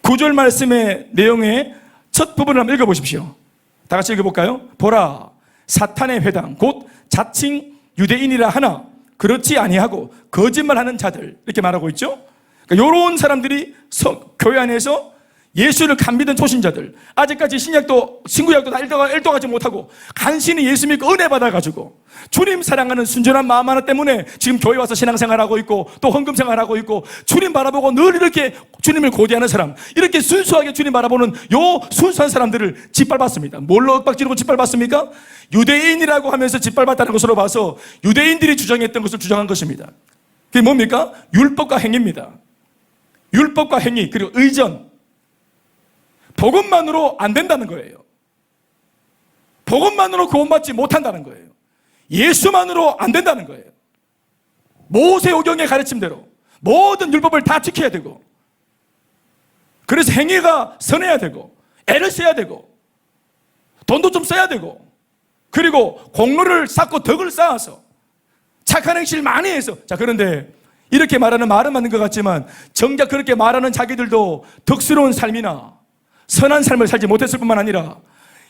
9절 말씀의 내용의 첫 부분을 한번 읽어보십시오. 다 같이 읽어볼까요? 보라, 사탄의 회당 곧 자칭 유대인이라 하나 그렇지 아니하고 거짓말하는 자들 이렇게 말하고 있죠. 그러니까 이런 사람들이 교회 안에서 예수를 간 믿은 초신자들, 아직까지 신약도 신구약도 다 일도하지 못하고 간신히 예수 믿고 은혜 받아가지고 주님 사랑하는 순전한 마음 하나 때문에 지금 교회 와서 신앙생활하고 있고 또 헌금생활하고 있고 주님 바라보고 늘 이렇게 주님을 고대하는 사람, 이렇게 순수하게 주님 바라보는 요 순수한 사람들을 짓밟았습니다. 뭘로 윽박지르고 짓밟았습니까? 유대인이라고 하면서 짓밟았다는 것으로 봐서 유대인들이 주장했던 것을 주장한 것입니다. 그게 뭡니까? 율법과 행위입니다. 율법과 행위 그리고 의전, 복음만으로 안 된다는 거예요. 복음만으로 구원받지 못한다는 거예요. 예수만으로 안 된다는 거예요. 모세오경의 가르침대로 모든 율법을 다 지켜야 되고, 그래서 행위가 선해야 되고 애를 써야 되고 돈도 좀 써야 되고, 그리고 공로를 쌓고 덕을 쌓아서 착한 행실을 많이 해서, 자, 그런데 이렇게 말하는 말은 맞는 것 같지만 정작 그렇게 말하는 자기들도 덕스러운 삶이나 선한 삶을 살지 못했을 뿐만 아니라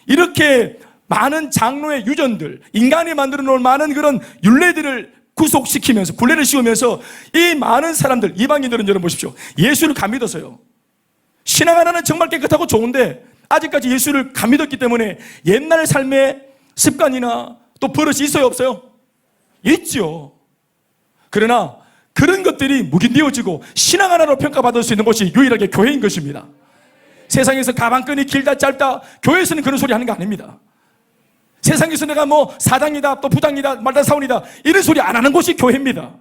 이렇게 많은 장로의 유전들, 인간이 만들어 놓은 많은 그런 율례들을 구속시키면서 굴레를 씌우면서 이 많은 사람들, 이방인들은 여러분 보십시오, 예수를 간 믿어서요, 신앙 하나는 정말 깨끗하고 좋은데 아직까지 예수를 간 믿었기 때문에 옛날 삶의 습관이나 또 버릇이 있어요, 없어요? 있죠. 그러나 그런 것들이 묵인되어지고 신앙 하나로 평가받을 수 있는 곳이 유일하게 교회인 것입니다. 세상에서 가방끈이 길다 짧다, 교회에서는 그런 소리 하는 거 아닙니다. 세상에서 내가 뭐 사장이다 또 부장이다 말단 사원이다 이런 소리 안 하는 곳이 교회입니다.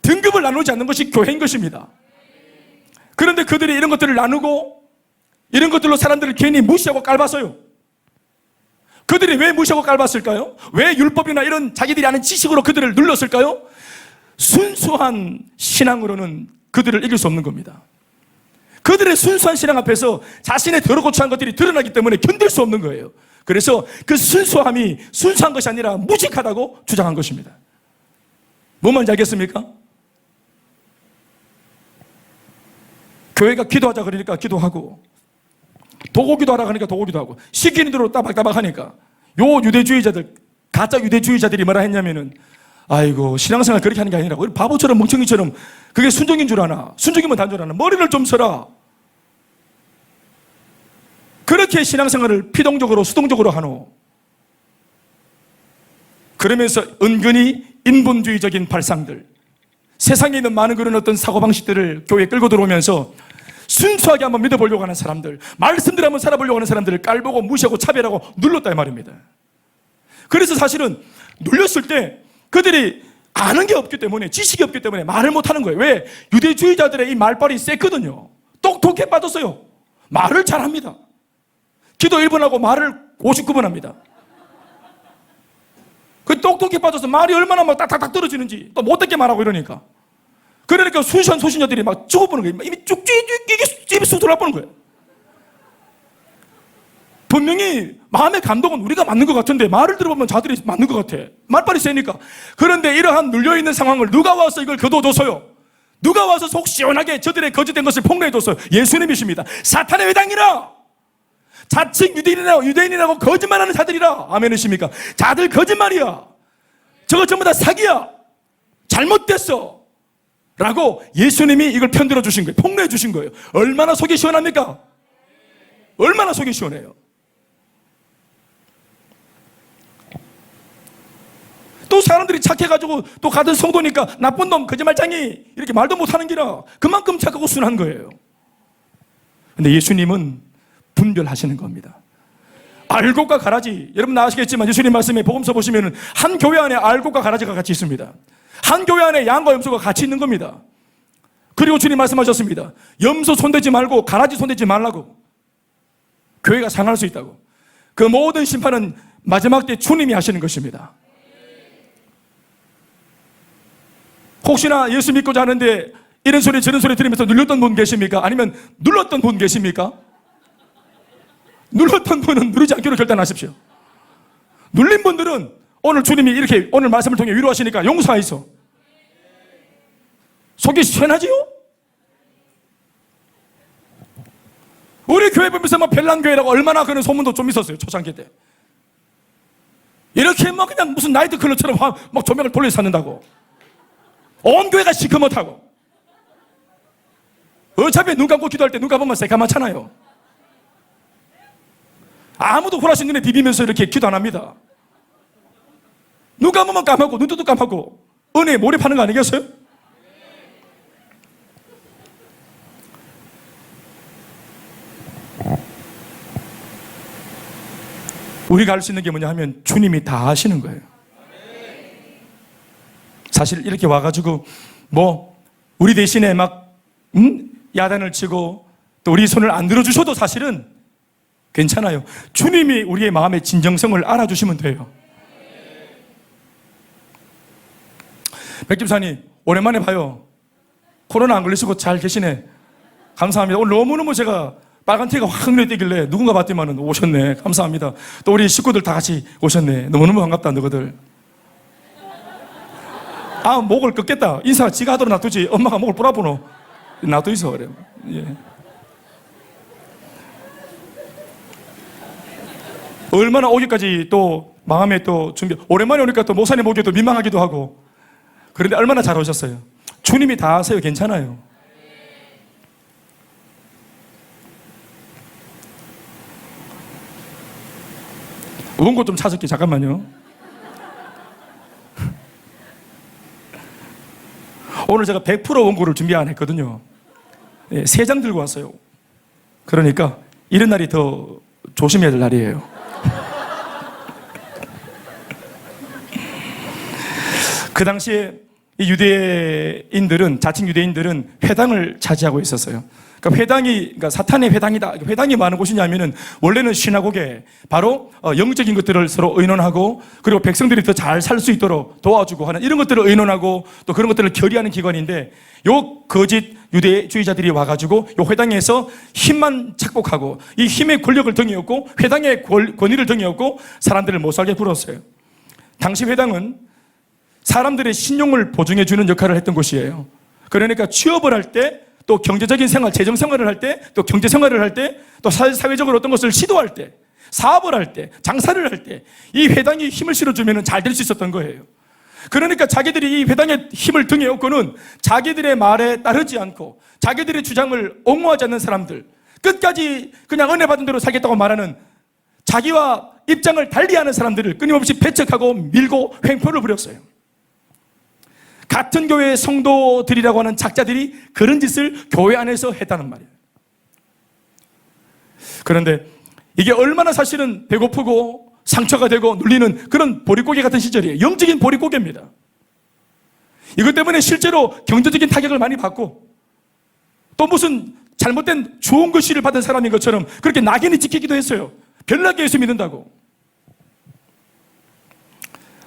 등급을 나누지 않는 것이 교회인 것입니다. 그런데 그들이 이런 것들을 나누고 이런 것들로 사람들을 괜히 무시하고 깔봤어요. 그들이 왜 무시하고 깔봤을까요? 왜 율법이나 이런 자기들이 아는 지식으로 그들을 눌렀을까요? 순수한 신앙으로는 그들을 이길 수 없는 겁니다. 그들의 순수한 신앙 앞에서 자신의 더럽고 추한 것들이 드러나기 때문에 견딜 수 없는 거예요. 그래서 그 순수함이 순수한 것이 아니라 무직하다고 주장한 것입니다. 뭔 말인지 알겠습니까? 교회가 기도하자 그러니까 기도하고, 도고기도 하라 그러니까 도고기도 하고, 시키는 대로 따박따박 하니까 요 유대주의자들, 가짜 유대주의자들이 뭐라 했냐면은, 아이고 신앙생활 그렇게 하는 게 아니라고, 바보처럼 멍청이처럼 그게 순종인 줄 아나? 순종이면 단 줄 아나? 머리를 좀 써라. 그렇게 신앙생활을 피동적으로 수동적으로 하노. 그러면서 은근히 인본주의적인 발상들, 세상에 있는 많은 그런 어떤 사고방식들을 교회에 끌고 들어오면서 순수하게 한번 믿어보려고 하는 사람들, 말씀대로 한번 살아보려고 하는 사람들을 깔보고 무시하고 차별하고 눌렀다 이 말입니다. 그래서 사실은 눌렸을 때 그들이 아는 게 없기 때문에, 지식이 없기 때문에 말을 못하는 거예요. 왜? 유대주의자들의 이 말빨이 셌거든요. 똑똑해 빠졌어요. 말을 잘합니다. 기도 1분 하고 말을 59분 합니다. 그 똑똑해 빠져서 말이 얼마나 막 딱딱딱 떨어지는지, 또 못되게 말하고 이러니까. 그러니까 순수한 소신자들이 막 죽어보는 거예요. 이미 이게 쑥 들어와보는 거예요. 분명히 마음의 감동은 우리가 맞는 것 같은데 말을 들어보면 자들이 맞는 것 같아. 말빨이 세니까. 그런데 이러한 눌려있는 상황을 누가 와서 이걸 거둬줘서요? 누가 와서 속 시원하게 저들의 거짓된 것을 폭로해줬어요? 예수님이십니다. 사탄의 회당이라, 자칭 유대인이라고 거짓말하는 자들이라. 아멘이십니까? 자들 거짓말이야. 저거 전부 다 사기야. 잘못됐어 라고 예수님이 이걸 편들어 주신 거예요. 폭로해 주신 거예요. 얼마나 속이 시원합니까? 얼마나 속이 시원해요. 또 사람들이 착해가지고 또 같은 성도니까 나쁜 놈 거짓말쟁이 이렇게 말도 못하는 기라 그만큼 착하고 순한 거예요. 근데 예수님은 분별하시는 겁니다. 알곡과 가라지, 여러분 아시겠지만 예수님 말씀에 복음서 보시면 한 교회 안에 알곡과 가라지가 같이 있습니다. 한 교회 안에 양과 염소가 같이 있는 겁니다. 그리고 주님 말씀하셨습니다. 염소 손대지 말고 가라지 손대지 말라고. 교회가 상할 수 있다고. 그 모든 심판은 마지막 때 주님이 하시는 것입니다. 혹시나 예수 믿고자 하는데 이런 소리 저런 소리 들으면서 눌렸던 분 계십니까? 아니면 눌렀던 분 계십니까? 눌렀던 분은 누르지 않기로 결단하십시오. 눌린 분들은 오늘 주님이 이렇게 오늘 말씀을 통해 위로하시니까 용서하이소. 속이 시원하지요? 우리 교회 보면서 뭐 별난교회라고 얼마나 그런 소문도 좀 있었어요. 초창기 때. 이렇게 막 그냥 무슨 나이트 클럽처럼 막 조명을 돌려서 찾는다고. 온 교회가 시커멓다고. 어차피 눈 감고 기도할 때 눈 감으면 새까맣잖아요. 아무도 후라신 눈에 비비면서 이렇게 기도 안 합니다. 눈 감으면 까맣고 눈 뜨도 까맣고 은혜에 몰입하는 거 아니겠어요? 우리가 할 수 있는 게 뭐냐 하면 주님이 다 하시는 거예요. 사실 이렇게 와가지고 뭐 우리 대신에 막 야단을 치고 또 우리 손을 안 들어주셔도 사실은 괜찮아요. 주님이 우리의 마음의 진정성을 알아주시면 돼요. 백집사님 오랜만에 봐요. 코로나 안 걸리시고 잘 계시네. 감사합니다. 오늘 너무너무 제가 빨간 티가 확 눈에 띄길래 누군가 봤더니만 오셨네. 감사합니다. 또 우리 식구들 다 같이 오셨네. 너무너무 반갑다 너희들. 아 목을 꺾겠다. 인사 지가 하도록 놔두지 엄마가 목을 뿌라보노. 놔둬 있어 그래. 예. 얼마나 오기까지 또 마음에 또 준비. 오랜만에 오니까 또 목사님 오기도 민망하기도 하고. 그런데 얼마나 잘 오셨어요. 주님이 다 하세요. 괜찮아요. 원고 좀 찾을게. 잠깐만요. 오늘 제가 100% 원고를 준비 안 했거든요. 네, 3장 들고 왔어요. 그러니까 이런 날이 더 조심해야 될 날이에요. 그 당시에 이 유대인들은, 자칭 유대인들은 회당을 차지하고 있었어요. 그러니까 사탄의 회당이다. 회당이 많은 곳이냐면은 원래는 시나고게 바로 영적인 것들을 서로 의논하고 그리고 백성들이 더 잘 살 수 있도록 도와주고 하는 이런 것들을 의논하고 또 그런 것들을 결의하는 기관인데 요 거짓 유대주의자들이 와가지고 요 회당에서 힘만 착복하고 이 힘의 권력을 등에업고 회당의 권위를 등에업고 사람들을 못 살게 굴었어요. 당시 회당은 사람들의 신용을 보증해주는 역할을 했던 곳이에요. 그러니까 취업을 할 때 또 경제적인 생활, 재정 생활을 할 때, 또 경제 생활을 할 때, 또 사회적으로 어떤 것을 시도할 때, 사업을 할 때, 장사를 할 때, 이 회당이 힘을 실어주면 잘 될 수 있었던 거예요. 그러니까 자기들이 이 회당의 힘을 등에 업고는 자기들의 말에 따르지 않고, 자기들의 주장을 옹호하지 않는 사람들, 끝까지 그냥 은혜 받은 대로 살겠다고 말하는 자기와 입장을 달리하는 사람들을 끊임없이 배척하고 밀고 횡포를 부렸어요. 같은 교회의 성도들이라고 하는 작자들이 그런 짓을 교회 안에서 했다는 말이에요. 그런데 이게 얼마나 사실은 배고프고 상처가 되고 눌리는 그런 보릿고개 같은 시절이에요. 영적인 보릿고개입니다. 이것 때문에 실제로 경제적인 타격을 많이 받고 또 무슨 잘못된 좋은 글씨를 받은 사람인 것처럼 그렇게 낙인이 찍히기도 했어요. 별나게 예수 믿는다고.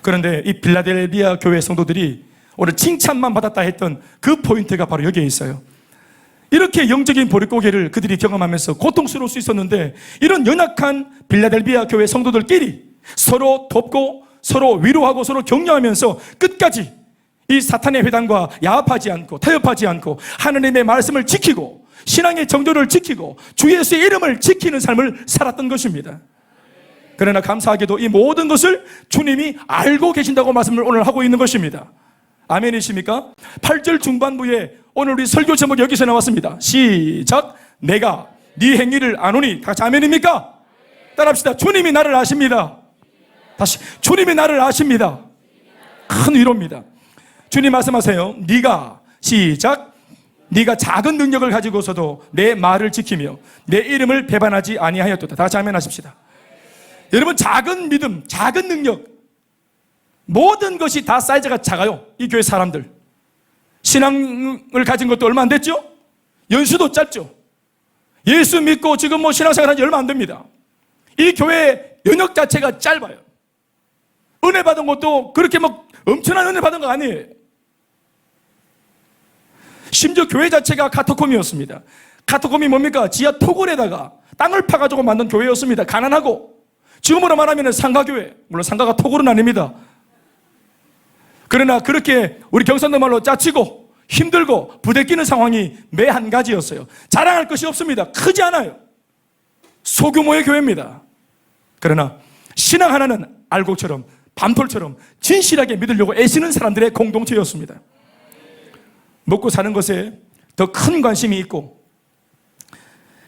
그런데 이 빌라델비아 교회 성도들이 오늘 칭찬만 받았다 했던 그 포인트가 바로 여기에 있어요. 이렇게 영적인 보릿고개를 그들이 경험하면서 고통스러울 수 있었는데 이런 연약한 빌라델비아 교회 성도들끼리 서로 돕고 서로 위로하고 서로 격려하면서 끝까지 이 사탄의 회당과 야합하지 않고 타협하지 않고 하나님의 말씀을 지키고 신앙의 정도를 지키고 주 예수의 이름을 지키는 삶을 살았던 것입니다. 그러나 감사하게도 이 모든 것을 주님이 알고 계신다고 말씀을 오늘 하고 있는 것입니다. 아멘이십니까? 8절 중반부에 오늘 우리 설교 제목이 여기서 나왔습니다. 시작. 내가 네 행위를 아노니. 다 같이 아멘입니까? 따라합시다. 주님이 나를 아십니다. 다시 주님이 나를 아십니다. 큰 위로입니다. 주님 말씀하세요. 네가 시작. 네가 작은 능력을 가지고서도 내 말을 지키며 내 이름을 배반하지 아니하였도다. 다 같이 아멘 하십시다. 여러분 작은 믿음, 작은 능력 모든 것이 다 사이즈가 작아요. 이 교회 사람들 신앙을 가진 것도 얼마 안 됐죠? 연수도 짧죠. 예수 믿고 지금 뭐 신앙생활 한 지 얼마 안 됩니다. 이 교회의 연역 자체가 짧아요. 은혜 받은 것도 그렇게 막 엄청난 은혜 받은 거 아니에요. 심지어 교회 자체가 카타콤이었습니다. 카타콤이 뭡니까? 지하 토굴에다가 땅을 파가지고 만든 교회였습니다. 가난하고 지금으로 말하면 상가교회. 물론 상가가 토굴은 아닙니다. 그러나 그렇게 우리 경상도 말로 짜치고 힘들고 부대끼는 상황이 매 한 가지였어요. 자랑할 것이 없습니다. 크지 않아요. 소규모의 교회입니다. 그러나 신앙 하나는 알곡처럼 밤톨처럼 진실하게 믿으려고 애쓰는 사람들의 공동체였습니다. 먹고 사는 것에 더 큰 관심이 있고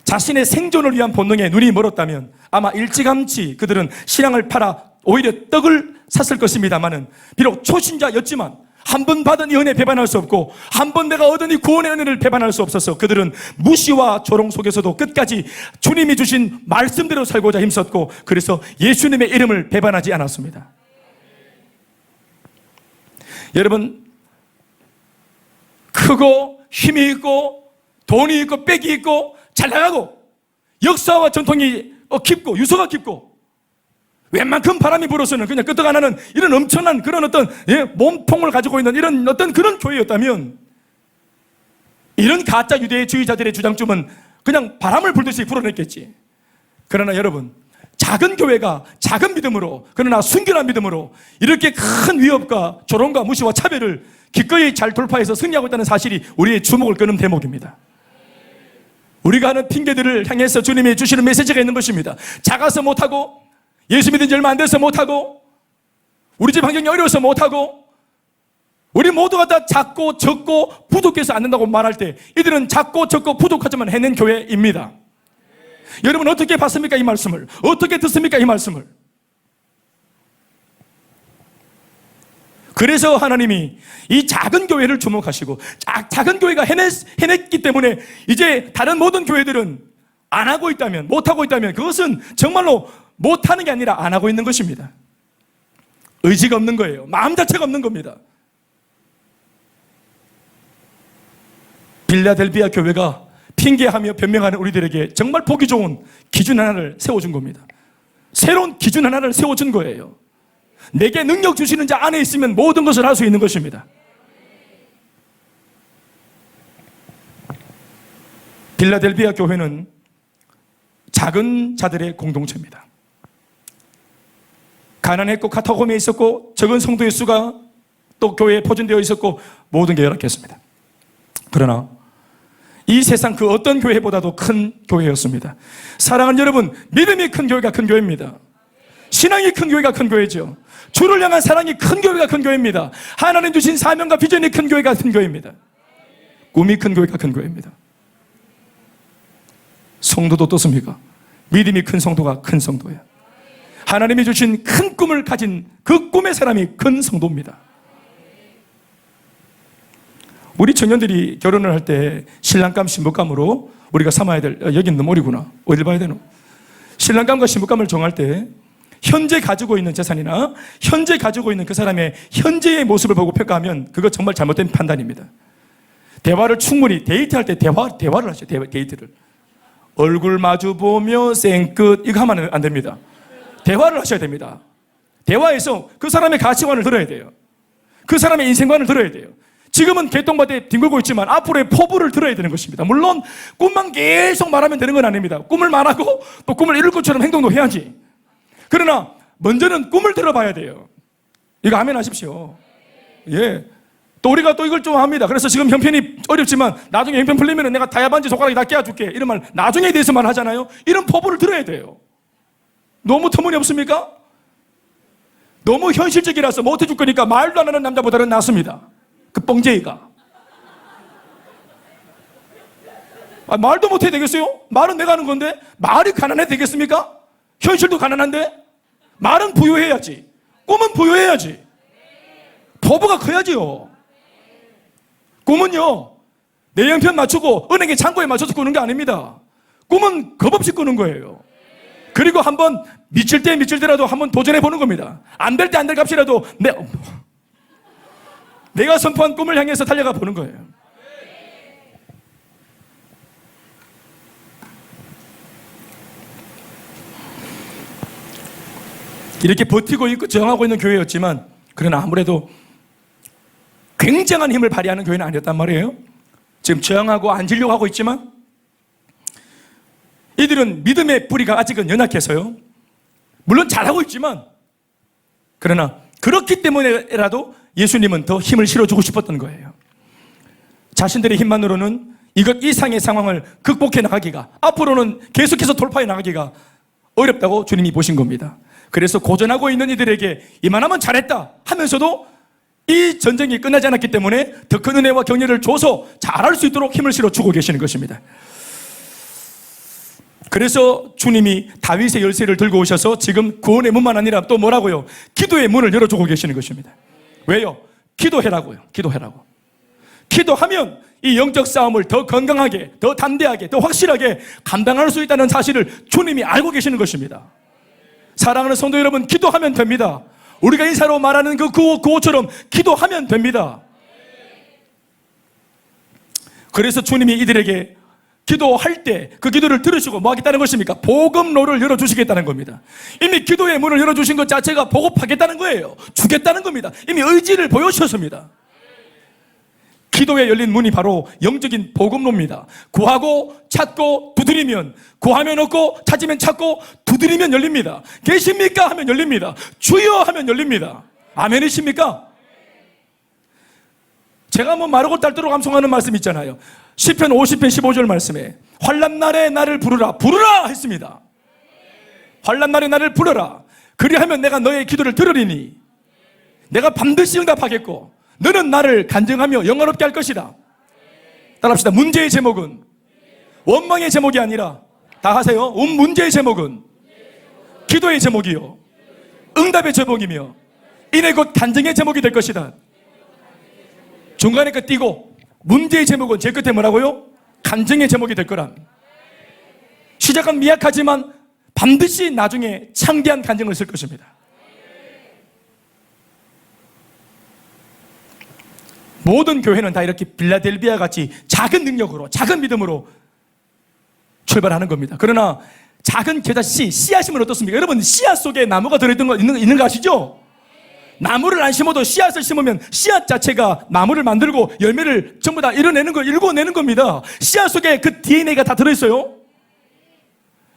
자신의 생존을 위한 본능에 눈이 멀었다면 아마 일찌감치 그들은 신앙을 팔아 오히려 떡을 샀을 것입니다마는, 비록 초신자였지만 한 번 받은 이 은혜 배반할 수 없고 한 번 내가 얻은 이 구원의 은혜를 배반할 수 없어서 그들은 무시와 조롱 속에서도 끝까지 주님이 주신 말씀대로 살고자 힘썼고, 그래서 예수님의 이름을 배반하지 않았습니다. 여러분, 크고 힘이 있고 돈이 있고 빽이 있고 잘 나가고 역사와 전통이 깊고 유서가 깊고 웬만큼 바람이 불어서는 그냥 끄떡 안 하는 이런 엄청난 그런 어떤 몸통을 가지고 있는 이런 어떤 그런 교회였다면, 이런 가짜 유대주의자들의 주장쯤은 그냥 바람을 불듯이 불어냈겠지. 그러나 여러분, 작은 교회가 작은 믿음으로, 그러나 순결한 믿음으로 이렇게 큰 위협과 조롱과 무시와 차별을 기꺼이 잘 돌파해서 승리하고 있다는 사실이 우리의 주목을 끄는 대목입니다. 우리가 하는 핑계들을 향해서 주님이 주시는 메시지가 있는 것입니다. 작아서 못하고, 예수 믿은 지 얼마 안 돼서 못하고, 우리 집 환경이 어려워서 못하고, 우리 모두가 다 작고 적고 부족해서 안 된다고 말할 때 이들은 작고 적고 부족하지만 해낸 교회입니다. 여러분, 어떻게 봤습니까? 이 말씀을 어떻게 듣습니까? 이 말씀을. 그래서 하나님이 이 작은 교회를 주목하시고, 작은 교회가 해냈기 때문에 이제 다른 모든 교회들은 안 하고 있다면, 못하고 있다면 그것은 정말로 못하는 게 아니라 안 하고 있는 것입니다. 의지가 없는 거예요. 마음 자체가 없는 겁니다. 빌라델비아 교회가 핑계하며 변명하는 우리들에게 정말 보기 좋은 기준 하나를 세워준 겁니다. 새로운 기준 하나를 세워준 거예요. 내게 능력 주시는 자 안에 있으면 모든 것을 할 수 있는 것입니다. 빌라델비아 교회는 작은 자들의 공동체입니다. 가난했고 카타콤에 있었고 적은 성도의 수가 또 교회에 포진되어 있었고 모든 게 열악했습니다. 그러나 이 세상 그 어떤 교회보다도 큰 교회였습니다. 사랑하는 여러분, 믿음이 큰 교회가 큰 교회입니다. 신앙이 큰 교회가 큰 교회죠. 주를 향한 사랑이 큰 교회가 큰 교회입니다. 하나님 주신 사명과 비전이 큰 교회가 큰 교회입니다. 꿈이 큰 교회가 큰 교회입니다. 성도도 어떻습니까? 믿음이 큰 성도가 큰 성도예요. 하나님이 주신 큰 꿈을 가진 그 꿈의 사람이 큰 성도입니다. 우리 청년들이 결혼을 할 때 신랑감 신부감으로 우리가 삼아야 될, 여긴 너무 어리구나, 어딜 봐야 되노? 신랑감과 신부감을 정할 때 현재 가지고 있는 재산이나 현재 가지고 있는 그 사람의 현재의 모습을 보고 평가하면 그거 정말 잘못된 판단입니다. 대화를 충분히, 데이트할 때 대화를 하셔요. 데이트를 얼굴 마주 보며 쌩끝 이거 하면 안 됩니다. 대화를 하셔야 됩니다. 대화에서 그 사람의 가치관을 들어야 돼요. 그 사람의 인생관을 들어야 돼요. 지금은 개똥밭에 뒹굴고 있지만 앞으로의 포부를 들어야 되는 것입니다. 물론 꿈만 계속 말하면 되는 건 아닙니다. 꿈을 말하고 또 꿈을 이룰 것처럼 행동도 해야지. 그러나 먼저는 꿈을 들어봐야 돼요. 이거 아멘 하십시오. 예. 또 우리가 또 이걸 좀 합니다. 그래서 지금 형편이 어렵지만 나중에 형편 풀리면 내가 다이아반지 손가락에 다 깨워줄게, 이런 말 나중에 대해서만 하잖아요. 이런 포부를 들어야 돼요. 너무 터무니없습니까? 너무 현실적이라서 못해줄 거니까 말도 안 하는 남자보다는 낫습니다. 그 뻥제이가. 말도 못해야 되겠어요? 말은 내가 하는 건데 말이 가난해도 되겠습니까? 현실도 가난한데 말은 부유해야지, 꿈은 부유해야지, 포부가 커야지요. 꿈은요, 내 형편 맞추고 은행의 창고에 맞춰서 꾸는 게 아닙니다. 꿈은 겁없이 꾸는 거예요. 그리고 한번 미칠 때라도 한번 도전해 보는 겁니다. 안 될 때 안 될 값이라도 내가 선포한 꿈을 향해서 달려가 보는 거예요. 이렇게 버티고 있고 저항하고 있는 교회였지만, 그러나 아무래도 굉장한 힘을 발휘하는 교회는 아니었단 말이에요. 지금 저항하고 앉으려고 하고 있지만 이들은 믿음의 뿌리가 아직은 연약해서요, 물론 잘하고 있지만, 그러나 그렇기 때문에라도 예수님은 더 힘을 실어주고 싶었던 거예요. 자신들의 힘만으로는 이것 이상의 상황을 극복해 나가기가, 앞으로는 계속해서 돌파해 나가기가 어렵다고 주님이 보신 겁니다. 그래서 고전하고 있는 이들에게 이만하면 잘했다 하면서도 이 전쟁이 끝나지 않았기 때문에 더 큰 은혜와 격려를 줘서 잘할 수 있도록 힘을 실어주고 계시는 것입니다. 그래서 주님이 다윗의 열쇠를 들고 오셔서 지금 구원의 문만 아니라 또 뭐라고요? 기도의 문을 열어주고 계시는 것입니다. 왜요? 기도해라고요. 기도해라고. 기도하면 이 영적 싸움을 더 건강하게, 더 담대하게, 더 확실하게 감당할 수 있다는 사실을 주님이 알고 계시는 것입니다. 사랑하는 성도 여러분, 기도하면 됩니다. 우리가 인사로 말하는 그 구호처럼 기도하면 됩니다. 그래서 주님이 이들에게 기도할 때 그 기도를 들으시고 뭐 하겠다는 것입니까? 복음로를 열어주시겠다는 겁니다. 이미 기도의 문을 열어주신 것 자체가 보급하겠다는 거예요. 주겠다는 겁니다. 이미 의지를 보여주셨습니다. 기도에 열린 문이 바로 영적인 복음로입니다. 구하고 찾고 두드리면, 구하면 얻고 찾으면 찾고 두드리면 열립니다. 계십니까? 하면 열립니다. 주여 하면 열립니다. 아멘이십니까? 제가 뭐 마르고 딸도록 감송하는 말씀 있잖아요. 시편 50편 15절 말씀에 환난날에 나를 부르라, 부르라 했습니다. 환난날에 나를 부르라. 그리하면 내가 너의 기도를 들으리니 내가 반드시 응답하겠고 너는 나를 간증하며 영원롭게 할 것이다. 따라합시다. 문제의 제목은 원망의 제목이 아니라, 다 하세요. 문제의 제목은 기도의 제목이요, 응답의 제목이며 이내 곧 간증의 제목이 될 것이다. 중간에 그 띄고 문제의 제목은 제 끝에 뭐라고요? 간증의 제목이 될 거란. 시작은 미약하지만 반드시 나중에 창대한 간증을 쓸 것입니다. 모든 교회는 다 이렇게 빌라델비아 같이 작은 능력으로, 작은 믿음으로 출발하는 겁니다. 그러나 작은 겨자 씨앗이면 어떻습니까? 여러분, 씨앗 속에 나무가 들어있는 거 있는 거 아시죠? 나무를 안 심어도 씨앗을 심으면 씨앗 자체가 나무를 만들고 열매를 전부 다 일궈내는 겁니다. 씨앗 속에 그 DNA가 다 들어있어요.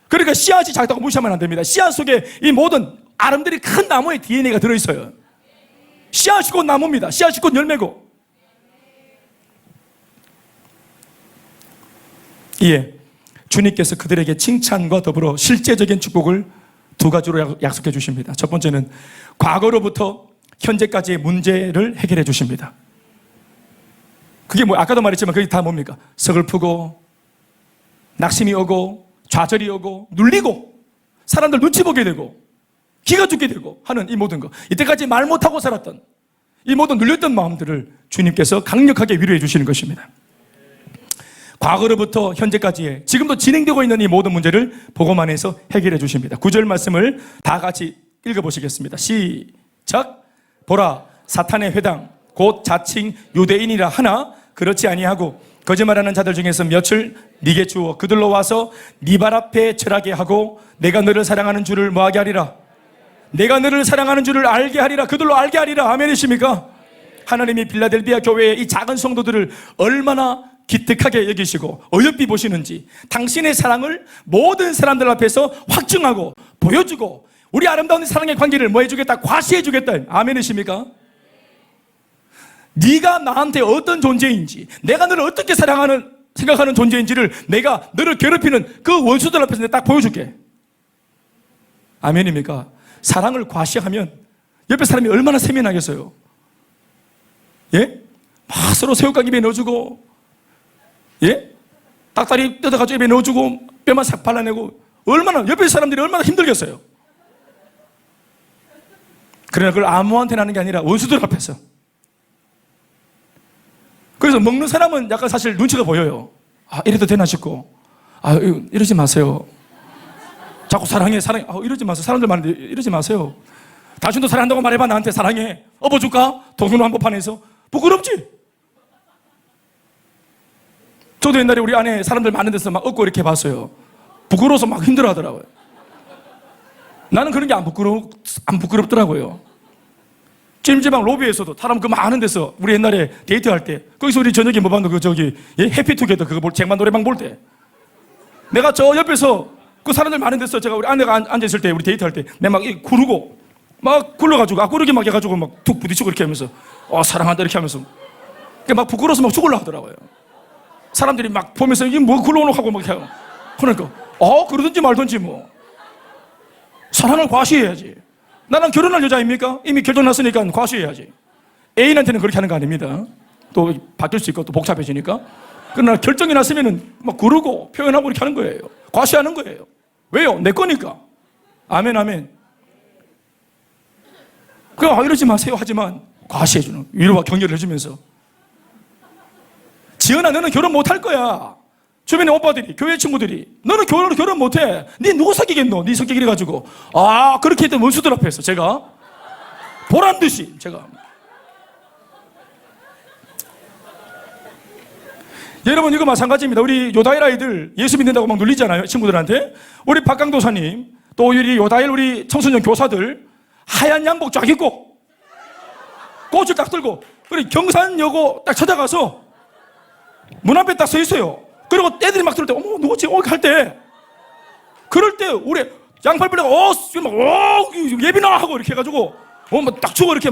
그러니까 씨앗이 작다고 무시하면 안 됩니다. 씨앗 속에 이 모든 아름드리 큰 나무의 DNA가 들어있어요. 씨앗이 곧 나무입니다. 씨앗이 곧 열매고. 이에 주님께서 그들에게 칭찬과 더불어 실제적인 축복을 두 가지로 약속해 주십니다. 첫 번째는 과거로부터 현재까지의 문제를 해결해 주십니다. 그게 뭐 아까도 말했지만 그게 다 뭡니까? 서글프고 낙심이 오고 좌절이 오고 눌리고 사람들 눈치 보게 되고 기가 죽게 되고 하는 이 모든 것, 이때까지 말 못하고 살았던 이 모든 눌렸던 마음들을 주님께서 강력하게 위로해 주시는 것입니다. 과거로부터 현재까지의 지금도 진행되고 있는 이 모든 문제를 복음 안에서 해결해 주십니다. 9절 말씀을 다 같이 읽어보시겠습니다. 시작. 보라, 사탄의 회당 곧 자칭 유대인이라 하나 그렇지 아니하고 거짓말하는 자들 중에서 몇을 네게 주어 그들로 와서 네 발 앞에 절하게 하고 내가 너를 사랑하는 줄을 뭐하게 하리라. 내가 너를 사랑하는 줄을 알게 하리라. 그들로 알게 하리라. 아멘이십니까? 하나님이 빌라델비아 교회의 이 작은 성도들을 얼마나 기특하게 여기시고 어여삐 보시는지, 당신의 사랑을 모든 사람들 앞에서 확증하고 보여주고 우리 아름다운 사랑의 관계를 뭐 해주겠다? 과시해주겠다. 아멘이십니까? 네가 나한테 어떤 존재인지, 내가 너를 어떻게 생각하는 존재인지를 내가 너를 괴롭히는 그 원수들 앞에서 내가 딱 보여줄게. 아멘입니까? 사랑을 과시하면 옆에 사람이 얼마나 세민하겠어요? 예? 막 서로 새우깡 입에 넣어주고, 예? 닭다리 뜯어가지고 입에 넣어주고 뼈만 싹 발라내고, 얼마나 옆에 사람들이 얼마나 힘들겠어요? 그러나 그걸 아무한테나 하는 게 아니라 원수들 앞에서. 그래서 먹는 사람은 약간 사실 눈치가 보여요. 아, 이래도 되나 싶고, 아, 이러지 마세요. 자꾸 사랑해. 이러지 마세요. 사람들 많은데 이러지 마세요. 당신도 사랑한다고 말해봐. 나한테 사랑해. 업어줄까? 동서로 한복판에서. 부끄럽지? 저도 옛날에 우리 아내 사람들 많은 데서 막 업고 이렇게 봤어요. 부끄러워서 막 힘들어 하더라고요. 나는 그런 게 안 부끄럽더라고요. 찜질방 로비에서도 사람 그 많은 데서 우리 옛날에 데이트할 때 거기서 우리 저녁에 뭐 봤노? 해피투게더 그거 쟁반 노래방 볼 때 내가 저 옆에서 그 사람들 많은 데서 제가 우리 아내가 앉아있을 때 우리 데이트할 때 내가 막 구르고 막 굴러가지고 구르기 막 해가지고 막 툭 부딪히고 이렇게 하면서 사랑한다 이렇게 하면서 막 부끄러워서 막 죽으려고 하더라고요. 사람들이 막 보면서 이게 뭐 굴러오노 하고 막 해요. 그러니까 그러든지 말든지 뭐 사랑을 과시해야지. 나랑 결혼할 여자입니까? 이미 결정났으니까 과시해야지. 애인한테는 그렇게 하는 거 아닙니다. 또 바뀔 수 있고 또 복잡해지니까. 그러나 결정이 났으면은 막 구르고 표현하고 이렇게 하는 거예요. 과시하는 거예요. 왜요? 내 거니까. 아멘, 아멘. 이러지 마세요. 하지만 과시해주는, 위로와 격려를 해주면서. 지은아, 너는 결혼 못 할 거야. 주변의 오빠들이, 교회 친구들이, 너는 결혼 못 해. 네 누구 사귀겠노? 네 성격 이래가지고. 그렇게 했던 원수들 앞에서 제가 보란 듯이 제가. 여러분, 이거 마찬가지입니다. 우리 요다일 아이들 예수 믿는다고 막 놀리잖아요, 친구들한테. 우리 박강도사님, 또 우리 요다일 우리 청소년 교사들 하얀 양복 쫙 입고 꽃을 딱 들고, 그리고 경산여고 딱 찾아가서 문 앞에 딱 서 있어요. 그리고 애들이 막 들을 때, 어머, 누구지? 할 때. 그럴 때, 우리 양팔 벌리고, 예비나! 하고 이렇게 해가지고, 딱 주고 이렇게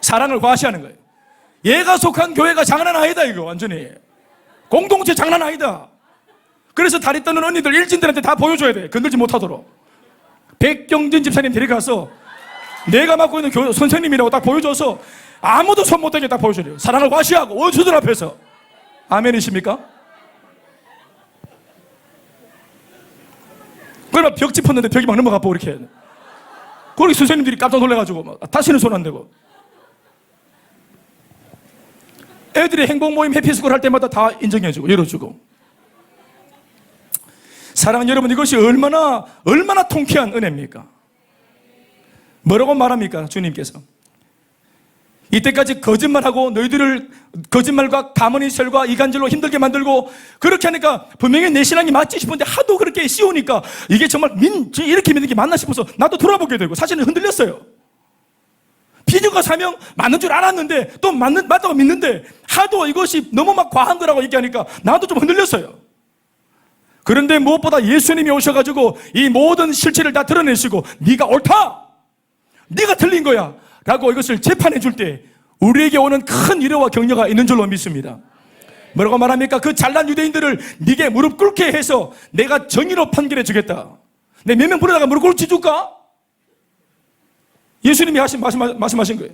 사랑을 과시하는 거예요. 얘가 속한 교회가 장난 아니다, 이거, 완전히. 공동체 장난 아니다. 그래서 다리 떠는 언니들, 일진들한테 다 보여줘야 돼. 건들지 못하도록. 백경진 집사님 데려가서, 내가 맡고 있는 선생님이라고 딱 보여줘서, 아무도 손 못대게 딱 보여줘야 돼요. 사랑을 과시하고, 원수들 앞에서. 아멘이십니까? 그러면 벽 짚었는데 벽이 막 넘어가 보고 이렇게. 그러니 선생님들이 깜짝 놀라가지고 다시는 손 안 대고. 애들이 행복 모임 해피스쿨 할 때마다 다 인정해주고 열어주고. 사랑하는 여러분, 이것이 얼마나 통쾌한 은혜입니까? 뭐라고 말합니까? 주님께서 이때까지 거짓말하고 너희들을 거짓말과 가문의 설과 이간질로 힘들게 만들고 그렇게 하니까 분명히 내 신앙이 맞지 싶은데 하도 그렇게 씌우니까 이게 정말 이렇게 믿는 게 맞나 싶어서 나도 돌아보게 되고 사실은 흔들렸어요. 비전과 사명 맞는 줄 알았는데 또 맞다고 믿는데 하도 이것이 너무 막 과한 거라고 얘기하니까 나도 좀 흔들렸어요. 그런데 무엇보다 예수님이 오셔가지고 이 모든 실체를 다 드러내시고 네가 옳다! 네가 틀린 거야! 라고 이것을 재판해 줄 때 우리에게 오는 큰 위로와 격려가 있는 줄로 믿습니다. 뭐라고 말합니까? 그 잘난 유대인들을 네게 무릎 꿇게 해서 내가 정의로 판결해 주겠다. 내 몇 명 부르다가 무릎 꿇지 줄까? 예수님이 말씀하신 거예요.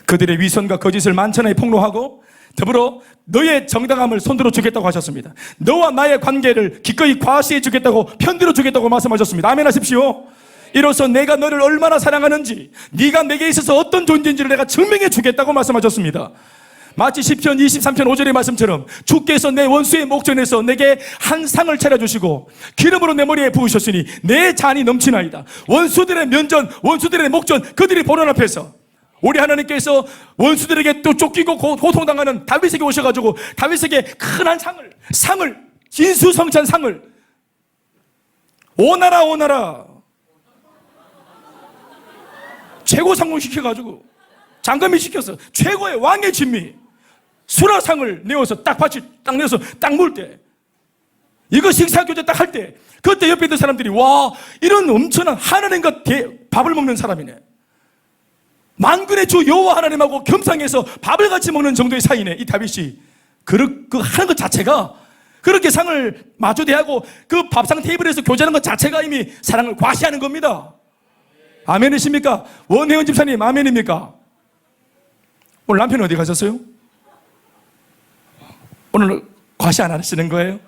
그들의 위선과 거짓을 만천하에 폭로하고 더불어 너의 정당함을 손들어 주겠다고 하셨습니다. 너와 나의 관계를 기꺼이 과시해 주겠다고 편들어 주겠다고 말씀하셨습니다. 아멘 하십시오. 이로써 내가 너를 얼마나 사랑하는지 네가 내게 있어서 어떤 존재인지를 내가 증명해 주겠다고 말씀하셨습니다. 마치 시편 23편 5절의 말씀처럼 주께서 내 원수의 목전에서 내게 한 상을 차려주시고 기름으로 내 머리에 부으셨으니 내 잔이 넘치나이다. 원수들의 면전, 원수들의 목전, 그들이 보는 앞에서 우리 하나님께서 원수들에게 또 쫓기고 고통당하는 다윗에게 오셔가지고 다윗에게 큰 한 상을 진수성찬 상을 오나라 오나라 최고 상을 시켜가지고 장검이 시켰어. 최고의 왕의 진미 수라상을 내어서 딱 내어서 딱 물 때 이거 식사교제 딱 할 때 그때 옆에 있던 사람들이 와 이런 엄청난 하나님과 밥을 먹는 사람이네. 만군의 주 여호와 하나님하고 겸상해서 밥을 같이 먹는 정도의 사이네. 이 다윗이 그 하는 것 자체가 그렇게 상을 마주대하고 그 밥상 테이블에서 교제하는 것 자체가 이미 사랑을 과시하는 겁니다. 아멘이십니까? 원혜원 집사님 아멘입니까? 오늘 남편 어디 가셨어요? 오늘 과시 안 하시는 거예요?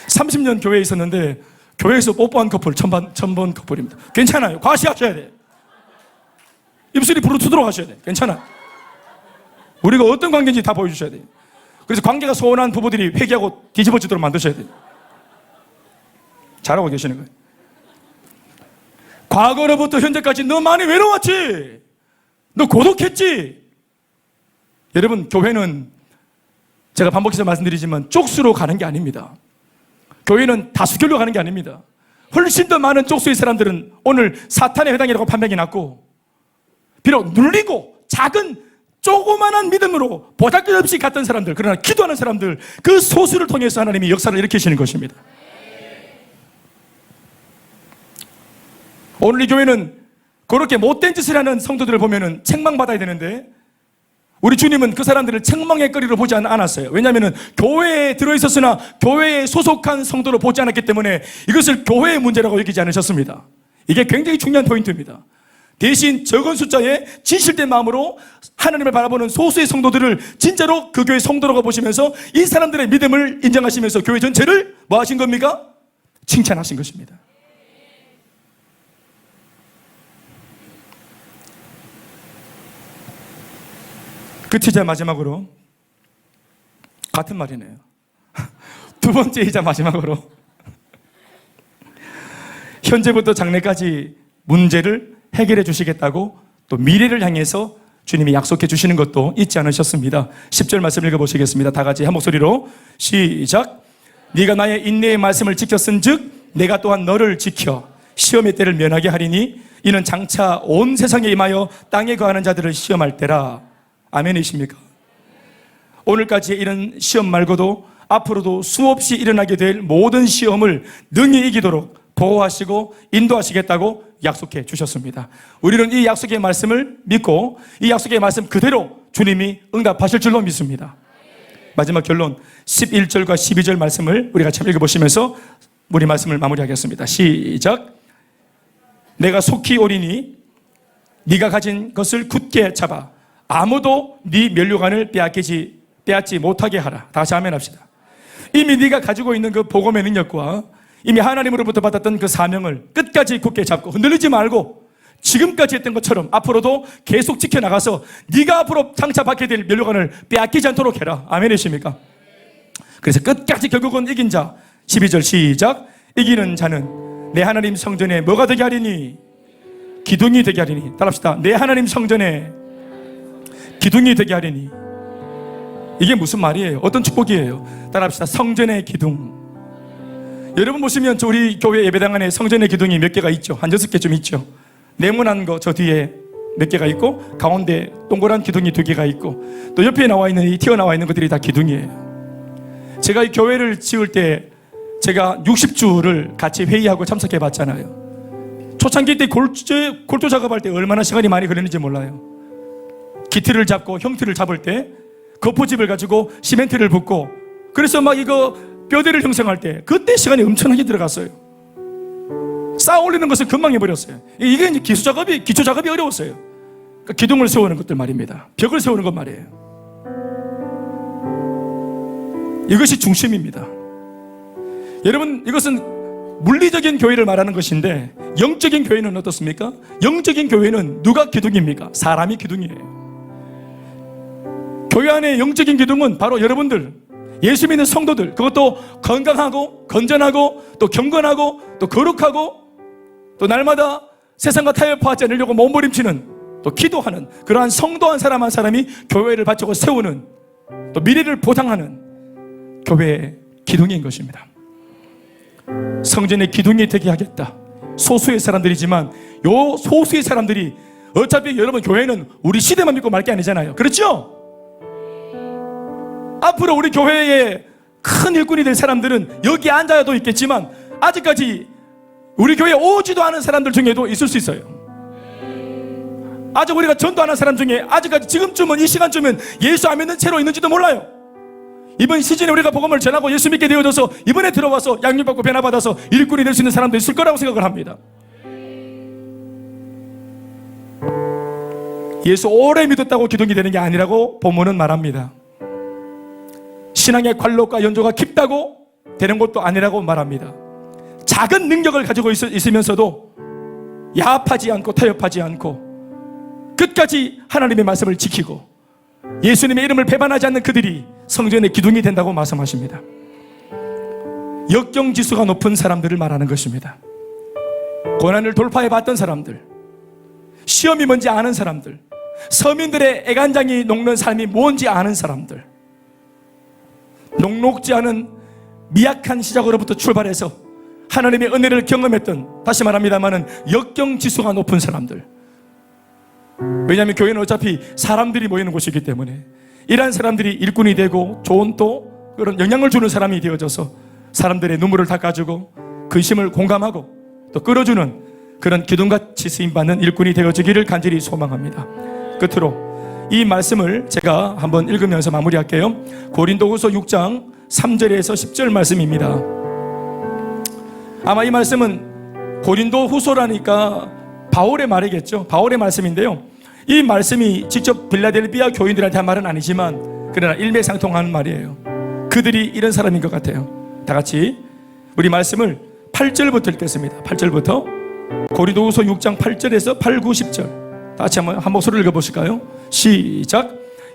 30년 교회에 있었는데 교회에서 뽀뽀한 커플 처음 본 커플입니다. 괜찮아요. 과시하셔야 돼. 입술이 부르트도록 하셔야 돼. 괜찮아. 우리가 어떤 관계인지 다 보여주셔야 돼요. 그래서 관계가 소원한 부부들이 회개하고 뒤집어지도록 만드셔야 돼요. 잘하고 계시는 거예요. 과거로부터 현재까지 너 많이 외로웠지? 너 고독했지? 여러분, 교회는 제가 반복해서 말씀드리지만 쪽수로 가는 게 아닙니다. 교회는 다수결로 가는 게 아닙니다. 훨씬 더 많은 쪽수의 사람들은 오늘 사탄의 회당이라고 판명이 났고 비록 눌리고 작은 조그만한 믿음으로 보잘것없이 갔던 사람들, 그러나 기도하는 사람들, 그 소수를 통해서 하나님이 역사를 일으키시는 것입니다. 오늘 이 교회는 그렇게 못된 짓을 하는 성도들을 보면 책망받아야 되는데 우리 주님은 그 사람들을 책망의 거리로 보지 않았어요. 왜냐하면 교회에 들어있었으나 교회에 소속한 성도로 보지 않았기 때문에 이것을 교회의 문제라고 여기지 않으셨습니다. 이게 굉장히 중요한 포인트입니다. 대신 적은 숫자의 진실된 마음으로 하나님을 바라보는 소수의 성도들을 진짜로 그 교회 성도라고 보시면서 이 사람들의 믿음을 인정하시면서 교회 전체를 뭐 하신 겁니까? 칭찬하신 것입니다. 끝이자 마지막으로 같은 말이네요. 두 번째이자 마지막으로 현재부터 장래까지 문제를 해결해 주시겠다고 또 미래를 향해서 주님이 약속해 주시는 것도 잊지 않으셨습니다. 10절 말씀 읽어보시겠습니다. 다 같이 한 목소리로 시작. 네가 나의 인내의 말씀을 지켰은즉 내가 또한 너를 지켜 시험의 때를 면하게 하리니 이는 장차 온 세상에 임하여 땅에 거하는 자들을 시험할 때라. 아멘이십니까? 오늘까지의 이런 시험 말고도 앞으로도 수없이 일어나게 될 모든 시험을 능히 이기도록 보호하시고 인도하시겠다고 약속해 주셨습니다. 우리는 이 약속의 말씀을 믿고 이 약속의 말씀 그대로 주님이 응답하실 줄로 믿습니다. 마지막 결론 11절과 12절 말씀을 우리가 같이 읽어보시면서 우리 말씀을 마무리하겠습니다. 시작. 내가 속히 오리니 네가 가진 것을 굳게 잡아 아무도 네 면류관을 빼앗지 못하게 하라. 다시 아멘 합시다. 이미 네가 가지고 있는 그 복음의 능력과 이미 하나님으로부터 받았던 그 사명을 끝까지 굳게 잡고 흔들리지 말고 지금까지 했던 것처럼 앞으로도 계속 지켜나가서 네가 앞으로 장차 받게 될 면류관을 빼앗기지 않도록 해라. 아멘이십니까? 그래서 끝까지 결국은 이긴 자 12절 시작. 이기는 자는 내 하나님 성전에 뭐가 되게 하리니? 기둥이 되게 하리니. 따라합시다. 내 하나님 성전에 기둥이 되게 하리니. 이게 무슨 말이에요? 어떤 축복이에요? 따라합시다. 성전의 기둥. 여러분 보시면 우리 교회 예배당 안에 성전의 기둥이 몇 개가 있죠? 한 6개쯤 있죠. 네모난 거 저 뒤에 몇 개가 있고 가운데 동그란 기둥이 2개가 있고 또 옆에 나와 있는 이 튀어나와 있는 것들이 다 기둥이에요. 제가 이 교회를 지을 때 제가 60주를 같이 회의하고 참석해 봤잖아요. 초창기 때 골조 작업할 때 얼마나 시간이 많이 걸렸는지 몰라요. 기틀을 잡고 형틀을 잡을 때 거푸집을 가지고 시멘트를 붓고 그래서 막 이거 뼈대를 형성할 때 그때 시간이 엄청나게 들어갔어요. 쌓아 올리는 것을 금방 해버렸어요. 이게 이제 기초 작업이 어려웠어요. 그러니까 기둥을 세우는 것들 말입니다. 벽을 세우는 것 말이에요. 이것이 중심입니다. 여러분 이것은 물리적인 교회를 말하는 것인데 영적인 교회는 어떻습니까? 영적인 교회는 누가 기둥입니까? 사람이 기둥이에요. 교회 안에 영적인 기둥은 바로 여러분들 예수 믿는 성도들, 그것도 건강하고 건전하고 또 경건하고 또 거룩하고 또 날마다 세상과 타협하지 않으려고 몸부림치는 또 기도하는 그러한 성도한 사람 한 사람이 교회를 바치고 세우는 또 미래를 보장하는 교회의 기둥인 것입니다. 성전의 기둥이 되게 하겠다. 소수의 사람들이지만 요 소수의 사람들이 어차피 여러분 교회는 우리 시대만 믿고 말 게 아니잖아요. 그렇죠? 앞으로 우리 교회에 큰 일꾼이 될 사람들은 여기 앉아도 있겠지만 아직까지 우리 교회에 오지도 않은 사람들 중에도 있을 수 있어요. 아직 우리가 전도하는 사람 중에 아직까지 지금쯤은 이 시간쯤은 예수 안 믿는 채로 있는지도 몰라요. 이번 시즌에 우리가 복음을 전하고 예수 믿게 되어져서 이번에 들어와서 양육받고 변화받아서 일꾼이 될 수 있는 사람도 있을 거라고 생각을 합니다. 예수 오래 믿었다고 기둥이 되는 게 아니라고 본문은 말합니다. 신앙의 관록과 연조가 깊다고 되는 것도 아니라고 말합니다. 작은 능력을 가지고 있으면서도 야합하지 않고 타협하지 않고 끝까지 하나님의 말씀을 지키고 예수님의 이름을 배반하지 않는 그들이 성전의 기둥이 된다고 말씀하십니다. 역경지수가 높은 사람들을 말하는 것입니다. 고난을 돌파해 봤던 사람들, 시험이 뭔지 아는 사람들, 서민들의 애간장이 녹는 삶이 뭔지 아는 사람들, 녹록지 않은 미약한 시작으로부터 출발해서 하나님의 은혜를 경험했던, 다시 말합니다마는 역경지수가 높은 사람들. 왜냐하면 교회는 어차피 사람들이 모이는 곳이기 때문에 이러한 사람들이 일꾼이 되고 좋은 또 그런 영향을 주는 사람이 되어져서 사람들의 눈물을 닦아주고 근심을 공감하고 또 끌어주는 그런 기둥같이 쓰임받는 일꾼이 되어지기를 간절히 소망합니다. 끝으로 이 말씀을 제가 한번 읽으면서 마무리할게요. 고린도후서 6장 3절에서 10절 말씀입니다. 아마 이 말씀은 고린도후서라니까 바울의 말이겠죠. 바울의 말씀인데요, 이 말씀이 직접 빌라델비아 교인들한테 한 말은 아니지만 그러나 일맥상통하는 말이에요. 그들이 이런 사람인 것 같아요. 다 같이 우리 말씀을 8절부터 읽겠습니다. 8절부터 고린도후서 6장 8절에서 8, 9, 10절 다 같이 한 목소리를 읽어보실까요? 시작.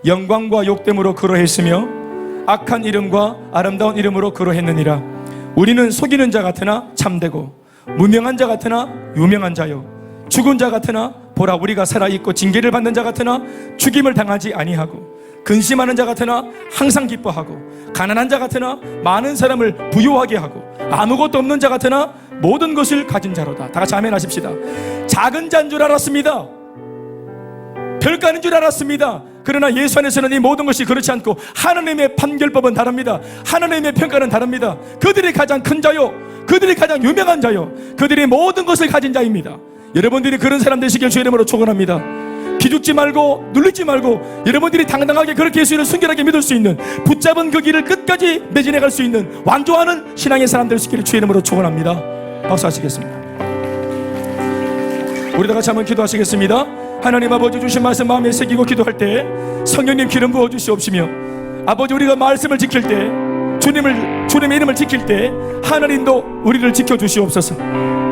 영광과 욕됨으로 그러했으며 악한 이름과 아름다운 이름으로 그러했느니라. 우리는 속이는 자 같으나 참되고 무명한 자 같으나 유명한 자요, 죽은 자 같으나 보라 우리가 살아있고 징계를 받는 자 같으나 죽임을 당하지 아니하고, 근심하는 자 같으나 항상 기뻐하고, 가난한 자 같으나 많은 사람을 부유하게 하고, 아무것도 없는 자 같으나 모든 것을 가진 자로다. 다 같이 아멘 하십시다. 작은 자인 줄 알았습니다. 별가는 줄 알았습니다. 그러나 예수 안에서는 이 모든 것이 그렇지 않고 하나님의 판결법은 다릅니다. 하나님의 평가는 다릅니다. 그들이 가장 큰 자요, 그들이 가장 유명한 자요, 그들이 모든 것을 가진 자입니다. 여러분들이 그런 사람 되시길 주의 이름으로 축원합니다. 기죽지 말고 눌리지 말고 여러분들이 당당하게 그렇게 예수를 순결하게 믿을 수 있는, 붙잡은 그 길을 끝까지 매진해 갈 수 있는 완주하는 신앙의 사람 될 수 있기를 주의 이름으로 축원합니다. 박수하시겠습니다. 우리 다 같이 한번 기도하시겠습니다. 하나님 아버지, 주신 말씀 마음에 새기고 기도할 때 성령님 기름 부어 주시옵시며, 아버지 우리가 말씀을 지킬 때, 주님의 이름을 지킬 때 하나님도 우리를 지켜주시옵소서.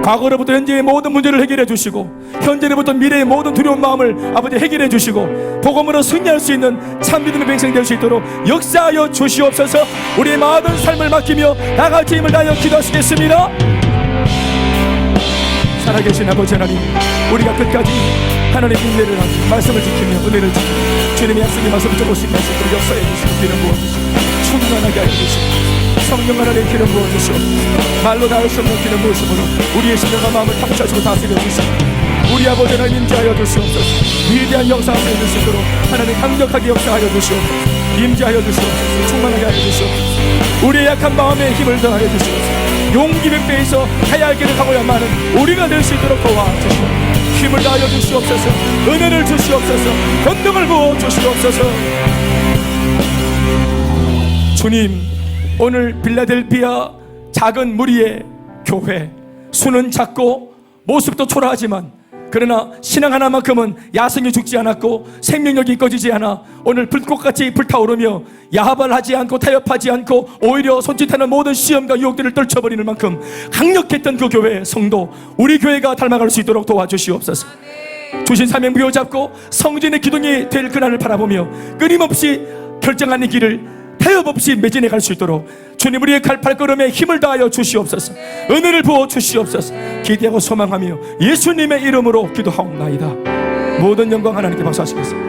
과거로부터 현재의 모든 문제를 해결해 주시고, 현재로부터 미래의 모든 두려운 마음을 아버지 해결해 주시고, 복음으로 승리할 수 있는 참 믿음의 백성 될 수 있도록 역사하여 주시옵소서. 우리의 모든 삶을 맡기며 다같이 힘을 다하여 기도하시겠습니다. 살아계신 아버지 하나님, 우리가 끝까지 하나님의 인내를 하고 말씀을 지키며 은혜를 지키며 주님의 약속의 말씀을 조금씩 말씀으로 역사해 주시고 기름 부어주시고 충만하게 하여 주시고 성령 하나님의 기름 부어주시고 말로 닿을 수 없는 기름 부으심으로 우리의 심령과 마음을 탐구하시고 다스려 주시고 우리 아버지 하나님 임재하여 주시옵소서. 위대한 역사를 해줄 수 있도록 하나님 강력하게 역사하여 주시옵소서. 임재하여 주시옵소서. 충만하게 하여 주시옵소서. 우리의 약한 마음에 힘을 더하여 주시옵소서. 용기 백배에서 가야 할 길을 가고야만은 우리가 될 수 있도록 도와주시고 힘을 다하여 주시옵소서. 은혜를 주시옵소서. 권능을 부어 주시옵소서. 주님, 오늘 빌라델비아 작은 무리의 교회, 수는 작고 모습도 초라하지만 그러나 신앙 하나만큼은 야성이 죽지 않았고 생명력이 꺼지지 않아 오늘 불꽃같이 불타오르며 야합을하지 않고 타협하지 않고 오히려 손짓하는 모든 시험과 유혹들을 떨쳐버리는 만큼 강력했던 그 교회 성도, 우리 교회가 닮아갈 수 있도록 도와주시옵소서. 주신 사명 부여잡고 성전의 기둥이 될 그날을 바라보며 끊임없이 결정하는 길을 타협 없이 매진해 갈 수 있도록 주님 우리의 발걸음에 힘을 다하여 주시옵소서. 은혜를 부어 주시옵소서. 기대하고 소망하며 예수님의 이름으로 기도하옵나이다. 모든 영광 하나님께 박수하시겠습니다.